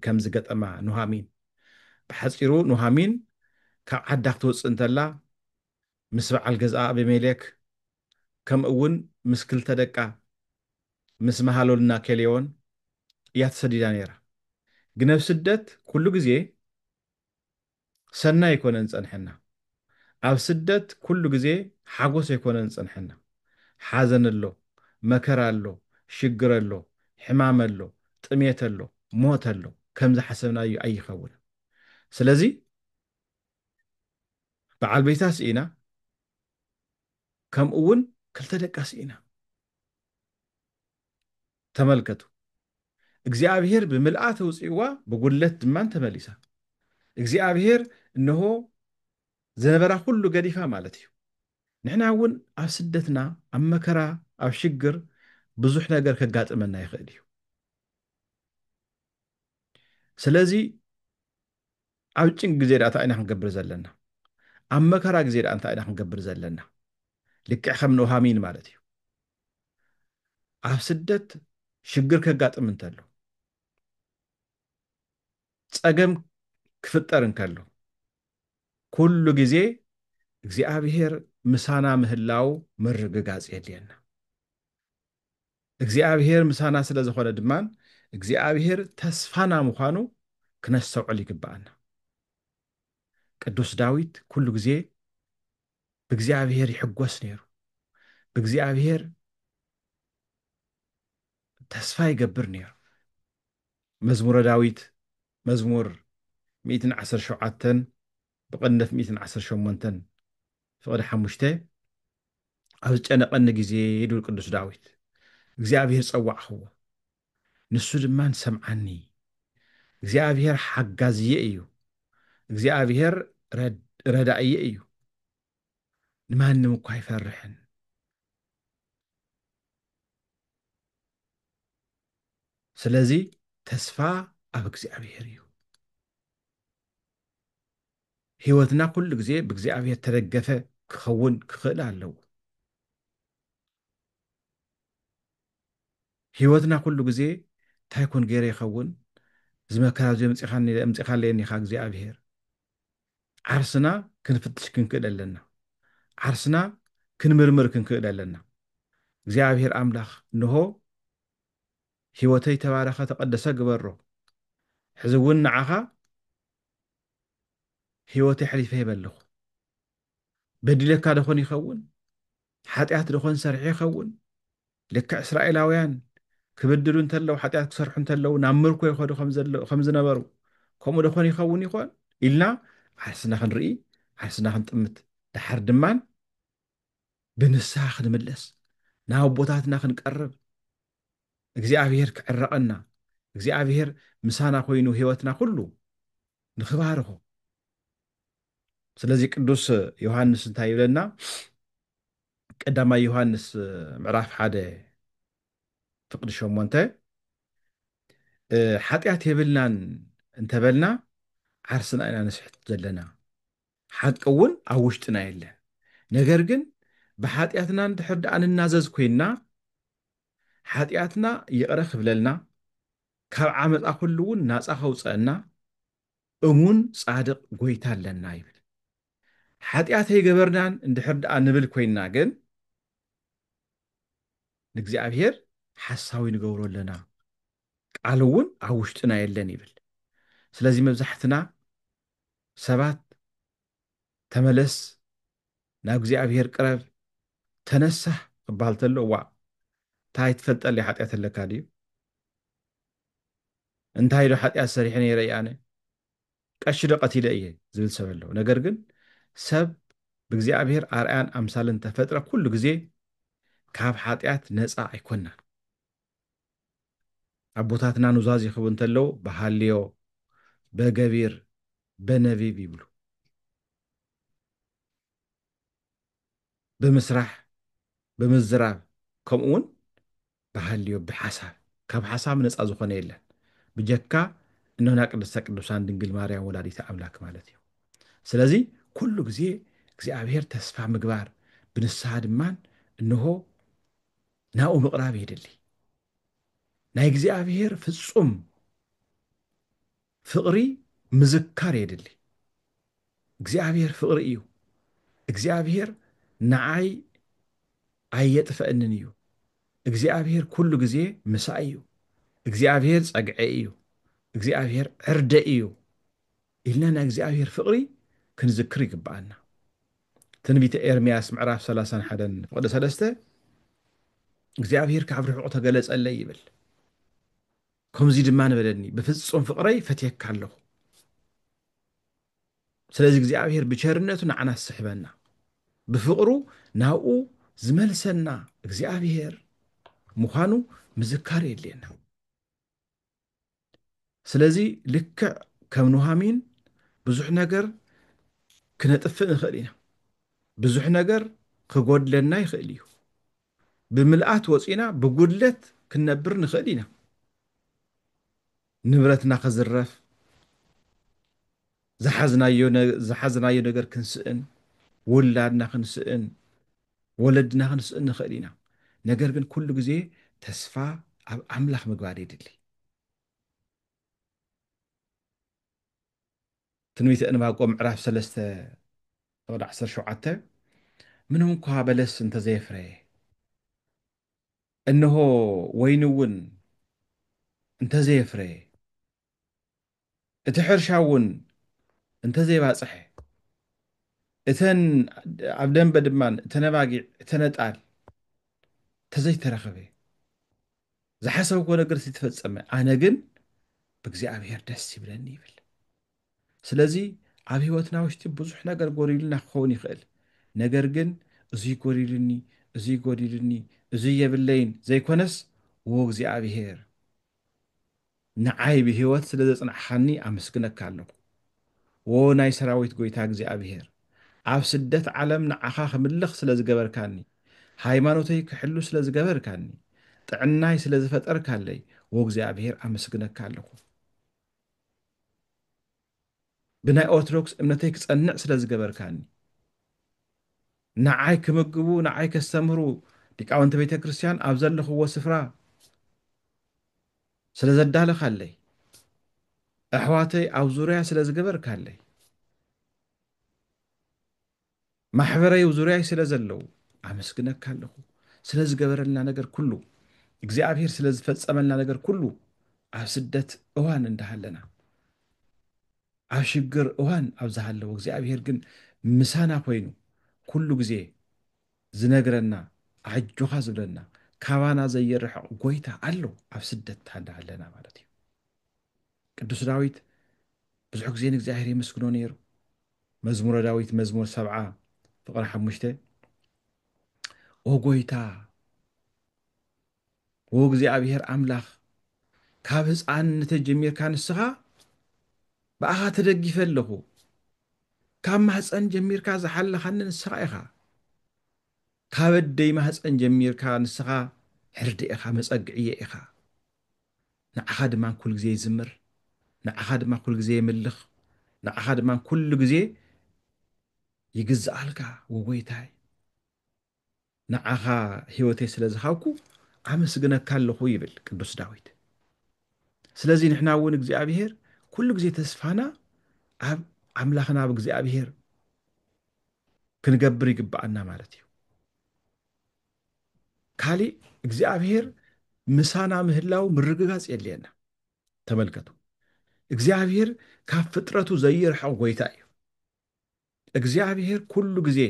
ከም ዝገጠማ ኑሃሚን ብሓፂሩ ኑሃሚን ካብ ዓዳ ክትወፅእ እንተላ ምስ በዓል ገዝኣ አቤሜሌክ ከምኡ እውን ምስ ክልተ ደቃ ምስ መሃሎልና ኬልዮን እያ ተሰዲዳ ነይራ። ግን ኣብ ስደት ኩሉ ግዜ ሰናይ ኣይኮነን ዝፀንሐና። ኣብ ስደት ኩሉ ግዜ ሓጎስ ኣይኮነን ዝፀንሐና። ሓዘን ኣሎ፣ መከራ ኣሎ፣ ሽግር ኣሎ፣ ሕማም ኣሎ፣ ጥሜት ኣሎ፣ ሞት ኣሎ። ከምዚ ሓሰብናዮ ኣይኸውን። ስለዚ በዓል ቤታ ስኢና ከምኡ እውን ክልተ ደቃ ስኢና። ተመልከቱ፣ እግዚኣብሔር ብምልኣ ተውፅእዋ ብጉለት ድማን ተመሊሳ። እግዚኣብሔር እንሆ ዝነበራ ኩሉ ገዲፋ ማለት እዩ። ንሕና እውን ኣብ ስደትና ኣብ መከራ ኣብ ሽግር ብዙሕ ነገር ከጋጥመና ይኽእል እዩ። ስለዚ ኣብ ጭንቂ ግዜ ዳ እንታይ ኢና ክንገብር ዘለና? ኣብ መከራ ግዜ ዳ እንታይ ኢና ክንገብር ዘለና? ልክዕ ከም ኑሃሚን ማለት እዩ። ኣብ ስደት ሽግር ከጋጥም እንተሎ ፀገም ክፍጠር እንከሎ ኩሉ ግዜ እግዚኣብሔር ምሳና ምህላው ምርግጋፅ የድልየና። እግዚኣብሔር ምሳና ስለ ዝኾነ ድማን እግዚኣብሔር ተስፋና ምዃኑ ክነስተውዕል ይግባአና። ቅዱስ ዳዊት ኩሉ ግዜ ብእግዚኣብሔር ይሕጎስ ነይሩ። ብእግዚኣብሔር ተስፋ ይገብር ነይሩ። መዝሙረ ዳዊት መዝሙር 117 ብቕንደት 118 ፍቕዲ 5 ኣብ ዝጨነቐኒ ግዜ ይብል ቅዱስ ዳዊት እግዚኣብሔር ፀዋዕኽዎ፣ ንሱ ድማን ሰምዓኒ። እግዚኣብሔር ሓጋዝየ እዩ፣ እግዚኣብሔር ረዳእየ እዩ፣ ንማንም እኳ ኣይፈርሕን። ስለዚ ተስፋ ኣብ እግዚኣብሔር እዩ። ሂወትና ኩሉ ግዜ ብእግዚኣብሔር ተደገፈ ክኸውን ክኽእል ኣለዎ። ሂወትና ኩሉ ግዜ እንታይ ኮን ገይረ ይኸውን? ዝመከራ እዚ ምፂኻለየኒኻ እግዚኣብሔር። ዓርስና ክንፍትሽ ክንክእል ኣለና። ዓርስና ክንምርምር ክንክእል ኣለና። እግዚኣብሔር ኣምላኽ እንሆ ሂወተይ ተባረኸ ተቐደሰ ግበሮ፣ ሕዚ እውን ንዓኻ ሂወተይ ሕሊፈ ይበልኹ። በዲለካ ደኾን ይኸውን፣ ሓጢኣት ደኾን ሰርሐ ይኸውን። ልክዕ እስራኤላውያን ክብድሉ እንተለው ሓጢኣት ክሰርሑ እንተለው ናብ ምርኮ ይኸዱ ከም ዝነበሩ ከምኡ ደኾን ይኸውን ይኾን ኢልና ዓርስና ክንርኢ፣ ዓርስና ክንጥምት፣ ድሓር ድማን ብንስሓ ክንምለስ፣ ናብ ኣቦታትና ክንቀርብ፣ እግዚኣብሔር ክዕረቐና፣ እግዚኣብሔር ምሳና ኮይኑ ሂወትና ኩሉ ንኽባርኾ። ስለዚ ቅዱስ ዮሃንስ እንታይ ይብለና? ቀዳማይ ዮሃንስ ምዕራፍ 1 ፍቕዲ 8 ሓጢኣት የብልናን እንተበልና ዓርስና ኢና ንስሕት ዘለና፣ ሓቂ እውን ኣብ ውሽጥና የለን። ነገር ግን ብሓጢኣትና እንድሕር ደኣ ንናዘዝ ኮይንና ሓጢኣትና ይቕረ ክብለልና ካብ ዓመፃ ኩሉ እውን ናፃ ከውፀአና እሙን ፃድቕ ጎይታ ኣለና ይብል። ሓጢኣት ኣይገበርናን እንድሕር ደኣ ንብል ኮይንና ግን ንእግዚኣብሔር ሓሳዊ ንገብሮ ኣለና፣ ቃል እውን ኣብ ውሽጥና የለን ይብል። ስለዚ መብዛሕትና ሰባት ተመለስ፣ ናብ እግዚኣብሔር ቅረብ፣ ተነሳህ ክበሃል ተሎ ዋ እንታይ ትፈልጠለይ ሓጢኣት ኣለካ ድዩ? እንታይ ዶ ሓጢኣት ሰሪሐ ነይረ እየ ኣነ ቀሺ ዶ ቀቲለ እየ ዝብል ሰብ ኣለዎ። ነገር ግን ሰብ ብእግዚኣብሔር ኣርኣያን ኣምሳልን ተፈጥረ ኩሉ ግዜ ካብ ሓጢኣት ነፃ ኣይኮናን። ኣቦታትና ኑዛዝ ይኽቡ እንተለው ብሃልዮ በገቢር በነቢብ ይብሉ፣ ብምስራሕ ብምዝራብ ከምኡ እውን ብሃልዮ ብሓሳብ። ካብ ሓሳብ ነፃ ዝኾነ የለን። ብጀካ እነሆና ቅድስተ ቅዱሳን ድንግል ማርያም ወላዲተ አምላክ ማለት እዩ። ስለዚ ኩሉ ግዜ እግዚኣብሔር ተስፋ ምግባር ብንስሓ ድማን እንሆ ናብኡ ምቕራብ የድሊ ናይ እግዚኣብሔር ፍጹም ፍቕሪ ምዝካር የድሊ። እግዚኣብሔር ፍቕሪ እዩ። እግዚኣብሔር ንዓይ ኣየጥፍአንን እዩ። እግዚኣብሔር ኩሉ ግዜ ምሳይ እዩ። እግዚኣብሔር ፀግዐ እዩ። እግዚኣብሔር ዕርደ እዩ ኢልና ናይ እግዚኣብሔር ፍቕሪ ክንዝክር ይግብኣና። ትንቢተ ኤርምያስ ምዕራፍ 31 ፍቕዲ 3 እግዚኣብሔር ካብ ርሑቕ ተገለጸለይ ይብል። ከምዚ ድማ ነበለኒ ብፍጹም ፍቕረይ ፈትየካ ኣለኹ። ስለዚ እግዚኣብሔር ብቸርነቱ ንዓና ዝስሕበና ብፍቕሩ ናብኡ ዝመልሰና እግዚኣብሔር ምዃኑ ምዝካር የድልየና። ስለዚ ልክዕ ከም ኑሃሚን ብዙሕ ነገር ክነጥፍእ ንኽእል ኢና። ብዙሕ ነገር ክጎድለና ይኽእል እዩ። ብምልኣት ወፂና ብጉድለት ክንነብር ንኽእል ኢና። ንብረትና ክዝረፍ፣ ዝሓዝናዮ ነገር ክንስእን፣ ውላድና ክንስእን፣ ወለድና ክንስእን ንኽእል ኢና። ነገር ግን ኩሉ ግዜ ተስፋ ኣብ ኣምላኽ ምግባር የድሊ። ትንቢተ ዕንባቆም ምዕራፍ 3 ወደ 17 ምንም እኳ በለስ እንተዘየፍረየ እነሆ ወይኒ እውን እንተዘየፍረየ እቲ ሕርሻ እውን እንተዘይባፅሐ እተን ኣብ ደንበ ድማን እተነባጊዕ እተነጣል እንተዘይተረኸበ ዝሓሰብኮ ነገር ዝተፈፀመ ኣነ ግን ብእግዚኣብሔር ደስ ይብለኒ ይብል። ስለዚ ኣብ ሂወትና ውሽጢ ብዙሕ ነገር ጎዲሉና ክኸውን ይኽእል። ነገር ግን እዙይ ጎዲሉኒ እዙይ ጎዲሉኒ እዙይ የብለይን ዘይኮነስ ወ እግዚኣብሔር ንዓይ ብሂወት ስለ ዘፅናዕኻኒ ኣመስግነካ ኣለኹ። ወ ናይ ሰራዊት ጎይታ እግዚኣብሔር ኣብ ስደት ዓለም ንዓኻ ክምልኽ ስለ ዝገበርካኒ፣ ሃይማኖተይ ክሕሉ ስለ ዝገበርካኒ፣ ጥዕናይ ስለ ዝፈጠርካለይ ወ እግዚኣብሔር ኣመስግነካ ኣለኹ። ብናይ ኦርቶዶክስ እምነተይ ክጸንዕ ስለ ዝገበርካኒ፣ ንዓይ ክምግቡ ንዓይ ከስተምህሩ ሊቃውንቲ ቤተ ክርስቲያን ኣብ ዘለኽዎ ስፍራ ስለ ዘዳለኻለይ፣ ኣሕዋተይ ኣብ ዙርያ ስለ ዝገበርካለይ፣ ማሕበረይ ዙርያይ ስለ ዘለዉ ኣመስግነካ ኣለኹ። ስለ ዝገበረልና ነገር ኩሉ እግዚኣብሔር ስለ ዝፈጸመልና ነገር ኩሉ ኣብ ስደት እዋን እንዳሃለና ኣብ ሽግር እዋን ኣብ ዝሃለዎ እግዚኣብሔር ግን ምሳና ኮይኑ ኩሉ ግዜ ዝነግረና ዓጆኻ ዝብለና ካባና ዘየርሕቕ ጎይታ ኣሎ ኣብ ስደት እንዳሃለና ማለት እዩ። ቅዱስ ዳዊት ብዙሕ ግዜ ንእግዚኣብሔር የመስግኖ ነይሩ። መዝሙረ ዳዊት መዝሙር 70 ፍቕሪ 5 ኦ ጎይታ ወ እግዚኣብሔር ኣምላኽ ካብ ህፃንነተይ ጀሚርካ ንስኻ ብኣኻ ተደጊፈ ኣለኹ። ካብ ማህፀን ጀሚርካ ዝሓለኻኒ ንስኻ ኢኻ። ካብ ኣደይ ማህፀን ጀሚርካ ንስኻ ሕርዲ ኢኻ፣ መፀግዕየ ኢኻ። ንዓኻ ድማ ኩሉ ግዜ ይዝምር፣ ንዓኻ ድማ ኩሉ ግዜ ይምልኽ፣ ንዓኻ ድማ ኩሉ ግዜ ይግዝኣልካ ወጎይታይ። ንዓኻ ሂወተይ ስለ ዝሃብኩ ኣመስግነካ ኣለኹ ይብል ቅዱስ ዳዊት። ስለዚ ንሕና እውን እግዚኣብሔር ኩሉ ግዜ ተስፋና ኣብ ኣምላኽና ኣብ እግዚኣብሔር ክንገብር ይግባአና ማለት እዩ። ካሊእ እግዚኣብሔር ምሳና ምህላው ምርግጋፅ የድልየና። ተመልከቱ፣ እግዚኣብሔር ካብ ፍጥረቱ ዘይርሕቕ ጎይታ እዩ። እግዚኣብሔር ኩሉ ግዜ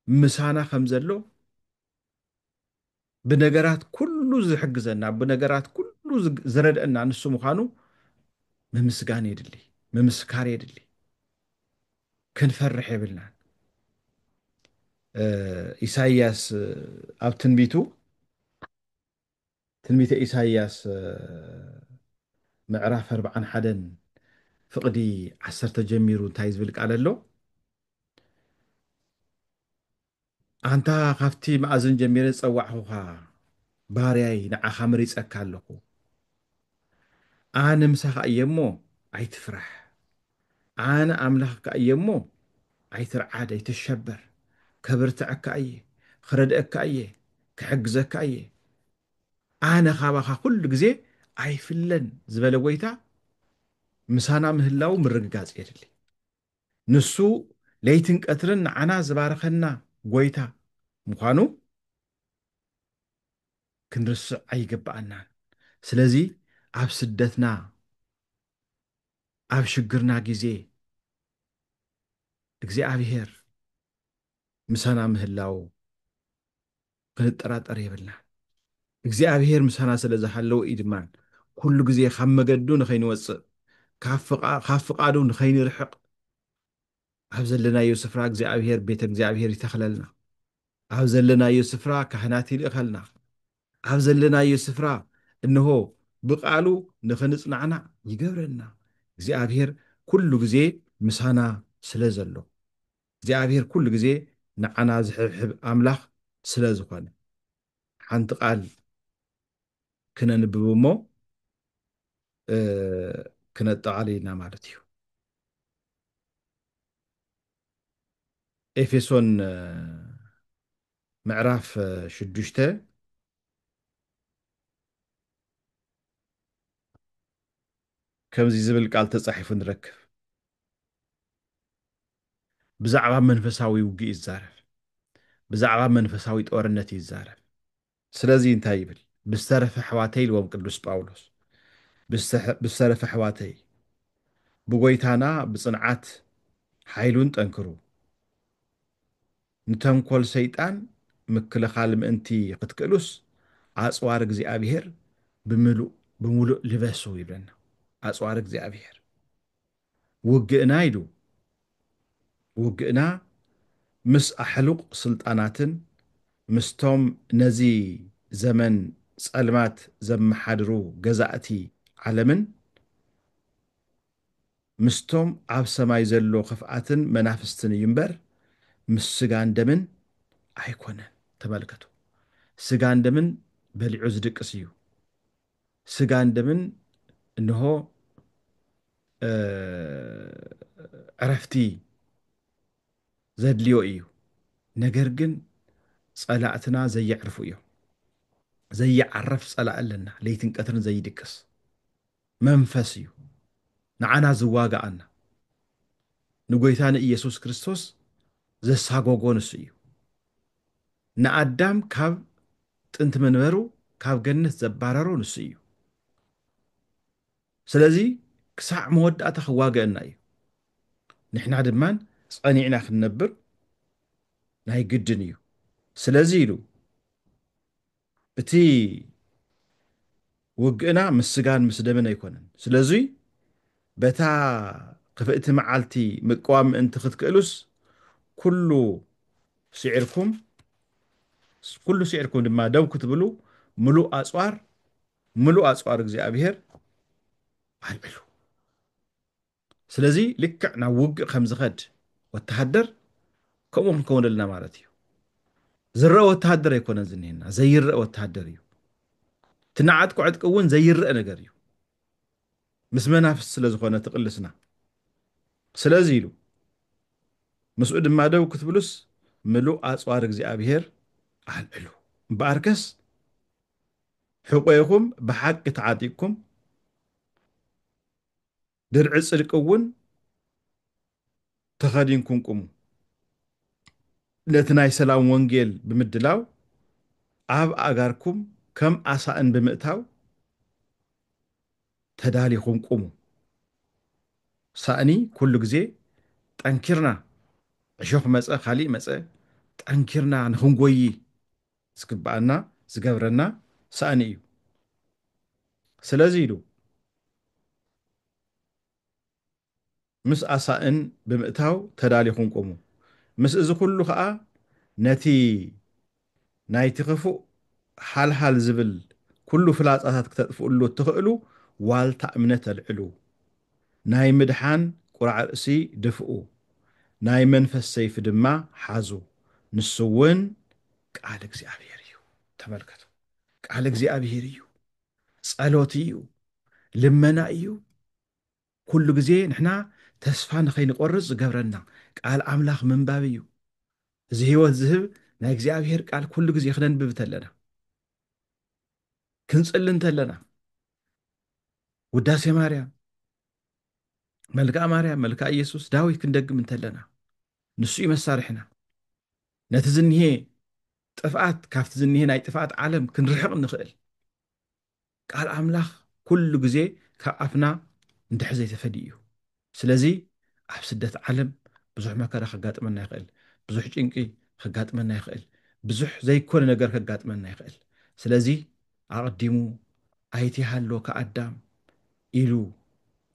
ምሳና ከም ዘሎ ብነገራት ኩሉ ዝሕግዘና ብነገራት ኩሉ ዝረድአና ንሱ ምዃኑ ምምስጋን የድሊ፣ ምምስካር የድሊ። ክንፈርሕ የብልናን። ኢሳይያስ ኣብ ትንቢተ ኢሳይያስ ምዕራፍ 41 ፍቕዲ 10 ጀሚሩ እንታይ ዝብል ቃል ኣሎ? ኣንታ ካብቲ ማእዝን ጀሚረ ዝፀዋዕኹኻ ባርያይ ንዓኻ መሪፀካ ኣለኹ። ኣነ ምሳኻ እየ እሞ ኣይትፍራሕ፣ ኣነ ኣምላኽካ እየ እሞ ኣይትርዓድ ኣይትሸበር፣ ከብርትዐካ እየ፣ ክረድአካ እየ፣ ክሕግዘካ እየ። ኣነ ካባኻ ኩሉ ግዜ ኣይፍለን ዝበለ ጎይታ ምሳና ምህላው ምርግጋፅ የድሊ። ንሱ ለይትን ቀትርን ንዓና ዝባረኸና ጎይታ ምዃኑ ክንርስዕ ኣይግባአናን። ስለዚ ኣብ ስደትና ኣብ ሽግርና ግዜ እግዚኣብሔር ምሳና ምህላው ክንጠራጠር የብልና። እግዚኣብሔር ምሳና ስለ ዝሃለወ እዩ ድማ ኩሉ ግዜ ካብ መገዱ ንኸይንወፅእ ካብ ፍቓዱ ንኸይንርሕቕ ኣብ ዘለናዮ ስፍራ እግዚኣብሔር ቤተ እግዚኣብሔር ይተኽለልና። ኣብ ዘለናዮ ስፍራ ካህናት ይልእኸልና። ኣብ ዘለናዮ ስፍራ እንሆ ብቓሉ ንኽንጽናዕና ይገብረና። እግዚኣብሔር ኩሉ ግዜ ምሳና ስለ ዘሎ፣ እግዚኣብሔር ኩሉ ግዜ ንዓና ዝሕብሕብ ኣምላኽ ስለ ዝኾነ ሓንቲ ቃል ክነንብብ እሞ ክነጠቓልልና ማለት እዩ። ኤፌሶን ምዕራፍ 6 ከምዚ ዝብል ቃል ተጻሒፉ ንረክብ። ብዛዕባ መንፈሳዊ ውግእ ይዛረብ፣ ብዛዕባ መንፈሳዊ ጦርነት ይዛረብ። ስለዚ እንታይ ይብል? ብዝተረፈ ኣሕዋተይ ኢልዎም ቅዱስ ጳውሎስ፣ ብዝተረፈ ኣሕዋተይ ብጎይታና ብጽንዓት ሓይሉን ጠንክሩ፣ ንተንኰል ሰይጣን ምክልኻል ምእንቲ ክትክእሉስ ኣጽዋር እግዚኣብሔር ብምሉእ ልበሱ ይብለና። ኣጽዋር እግዚኣብሔር ውግእና ኢሉ ውግእና ምስ ኣሕሉቕ ስልጣናትን ምስቶም ነዚ ዘመን ጸልማት ዘመሓድሩ ገዛእቲ ዓለምን ምስቶም ኣብ ሰማይ ዘሎ ክፍኣትን መናፍስትን እዩ እምበር ምስ ስጋን ደምን ኣይኮነን። ተመልከቱ፣ ስጋን ደምን በሊዑ ዝድቅስ እዩ። ስጋን ደምን እንሆ ዕረፍቲ ዘድልዮ እዩ። ነገር ግን ጸላእትና ዘየዕርፉ እዮም። ዘየዓረፍ ጸላእ ኣለና፣ ለይትን ቀትርን ዘይድቅስ መንፈስ እዩ ንዓና ዝዋጋኣና። ንጎይታ ንኢየሱስ ክርስቶስ ዘሳጎጎ ንሱ እዩ። ንኣዳም ካብ ጥንቲ መንበሩ ካብ ገነት ዘባረሮ ንሱ እዩ። ስለዚ ክሳዕ መወዳእታ ክዋግአና እዩ። ንሕና ድማን ጸኒዕና ክንነብር ናይ ግድን እዩ። ስለዚ ኢሉ እቲ ውግእና ምስ ስጋን ምስ ደምን ኣይኮነን። ስለዚ በታ ክፍእቲ መዓልቲ ምቅዋም ምእንቲ ክትክእሉስ ኩሉ ስዒርኩም ድማ ደው ክትብሉ ምሉእ ኣጽዋር እግዚኣብሔር ኣልዕሉ። ስለዚ ልክዕ ናብ ውግእ ከም ዝኸድ ወተሃደር ከምኡ ክንከውን ኣለና ማለት እዩ። ዝረአ ወተሃደር ኣይኮነን ዝኒሄና፣ ዘይረአ ወተሃደር እዩ። ትናዓጥቁ ዕጥቂ እውን ዘይረአ ነገር እዩ፣ ምስ መናፍስ ስለ ዝኾነ ትቕልስና። ስለዚ ኢሉ ምስኡ ድማ ደው ክትብሉስ ምሉእ ኣጽዋር እግዚኣብሔር ኣልዕሉ። እምበኣርከስ ሕቆይኹም ብሓቂ ተዓጢቕኩም ድርዒ ጽድቂ እውን ተኸዲንኩም ቁሙ። ነቲ ናይ ሰላም ወንጌል ብምድላው ኣብ ኣጋርኩም ከም ኣሳእን ብምእታው ተዳሊኹም ቁሙ። ሳእኒ ኩሉ ግዜ ጠንኪርና ዕሾኽ መፀ ካሊእ መፀ ጠንኪርና ንክንጎይ ዝግባአና ዝገብረና ሳእኒ እዩ። ስለዚ ኢሉ ምስ ኣሳእን ብምእታው ተዳሊኹም ቁሙ። ምስ እዚ ኩሉ ከዓ ነቲ ናይቲ ክፉእ ሓልሓል ዝብል ኩሉ ፍላፃታት ክተጥፍእሉ እትኽእሉ ዋልታ እምነት ኣልዕሉ። ናይ ምድሓን ቁራዕ ርእሲ ድፍኡ፣ ናይ መንፈስ ሰይፊ ድማ ሓዙ፣ ንሱ እውን ቃል እግዚኣብሔር እዩ። ተመልከቱ፣ ቃል እግዚኣብሔር እዩ፣ ጸሎት እዩ፣ ልመና እዩ ኩሉ ግዜ ንሕና ተስፋ ንኸይንቆርፅ ዝገብረና ቃል ኣምላኽ ምንባብ እዩ እዚ ህይወት ዝህብ ናይ እግዚኣብሔር ቃል ኩሉ ግዜ ክነንብብ እንተለና ክንፅሊ እንተለና ውዳሴ ማርያም መልክዓ ማርያም መልክዓ ኢየሱስ ዳዊት ክንደግም እንተለና ንሱ እዩ መሳርሕና ነቲ ዝኒሄ ጥፍኣት ካብቲ ዝኒሄ ናይ ጥፍኣት ዓለም ክንርሕቕ ንኽእል ቃል ኣምላኽ ኩሉ ግዜ ካብ ኣፍና እንድሕር ዘይተፈዲ እዩ ስለዚ ኣብ ስደት ዓለም ብዙሕ መከራ ከጋጥመና ይኽእል ብዙሕ ጭንቂ ከጋጥመና ይኽእል ብዙሕ ዘይኮነ ነገር ከጋጥመና ይኽእል ስለዚ ኣቐዲሙ ኣይትሃሎ ከኣዳም ኢሉ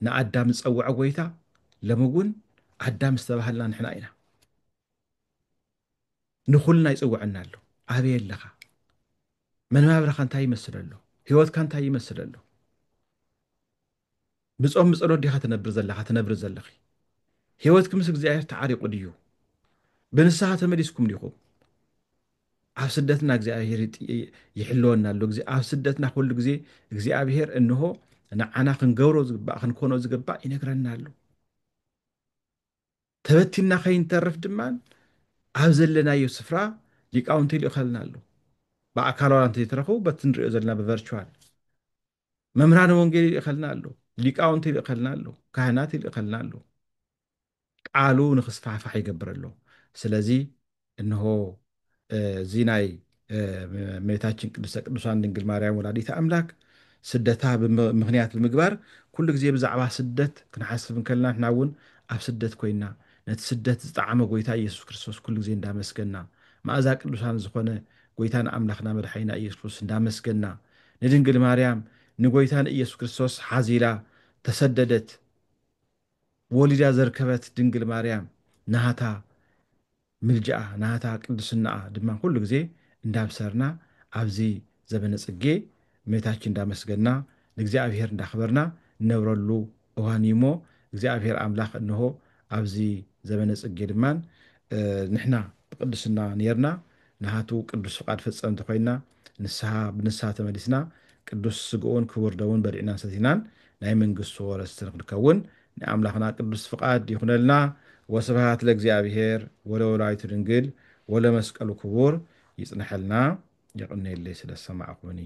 ንኣዳም ዝፀውዖ ጎይታ ሎሚ እውን ኣዳም ዝተባሃልና ንሕና ኢና ንኩልና ይፅውዐና ኣሎ ኣበየ ኣለኻ መነባብረኻ እንታይ ይመስል ኣሎ ሂወትካ እንታይ ይመስል ኣሎ ብፆም ብፀሎት ዲኻ ትነብር ዘለኻ ትነብር ዘለኺ ሂወትክ ምስ እግዚኣብሔር ተዓሪቁ ድዩ ብንስሓ ተመሊስኩም ዲኹም ኣብ ስደትና እግዚኣብሔር ይሕልወና ኣሎ ኣብ ስደትና ኩሉ ግዜ እግዚኣብሔር እንሆ ንዓና ክንገብሮ ዝግባእ ክንኮኖ ዝግባእ ይነግረና ኣሎ ተበቲና ከይንተርፍ ድማ ኣብ ዘለናዮ ስፍራ ሊቃውንቲ ይልእኸልና ኣሎ ብኣካል ዋላ እንተይትረኽቡ በቲ ንሪኦ ዘለና ብቨርቹዋል መምህራን ወንጌል ይልእኸልና ኣሎ ሊቃውንቲ ይልእኸልና ኣሎ ካህናት ይልእኸልና ኣሎ ቃሉ ንክስፋሕፋሕ ይገብር ኣሎ ስለዚ እንሆ እዚ ናይ እመቤታችን ቅድስተ ቅዱሳን ድንግል ማርያም ወላዲተ ኣምላክ ስደታ ብምክንያት ብምግባር ኩሉ ግዜ ብዛዕባ ስደት ክንሓስብ እንከለና ንሕና እውን ኣብ ስደት ኮይና ነቲ ስደት ዝጠዓመ ጎይታ ኢየሱስ ክርስቶስ ኩሉ ግዜ እንዳመስገና መኣዛ ቅዱሳን ዝኾነ ጎይታን ኣምላኽና መድሓይና ኢየሱስ ክርስቶስ እንዳመስገና ንድንግል ማርያም ንጎይታ ንኢየሱስ ክርስቶስ ሓዚላ ተሰደደት ወሊዳ ዘርከበት ድንግል ማርያም ናሃታ ምልጃኣ ናሃታ ቅድስናኣ ድማ ኩሉ ግዜ እንዳብሰርና ኣብዚ ዘበነ ፅጌ እመቤታችን እንዳመስገና ንእግዚኣብሔር እንዳኽበርና ንነብረሉ እዋን እዩ እሞ እግዚኣብሔር ኣምላኽ እንሆ ኣብዚ ዘበነ ፅጌ ድማን ንሕና ብቅድስና ነርና ናሃቱ ቅዱስ ፍቃድ ፈፀምቲ ኮይና ብንስሓ ተመሊስና ቅዱስ ስግኡን ክቡር ደሙን በሊዕናን ሰቲናን ናይ መንግስቱ ወረስቲ ንክንከውን ናይ ኣምላኽና ቅዱስ ፍቃድ ይኹነልና ወስብሃት ለእግዚኣብሔር ወለወላዲቱ ድንግል ወለመስቀሉ ክቡር ይጽንሐልና ይቕነየለይ ስለ ሰማዕኹኒ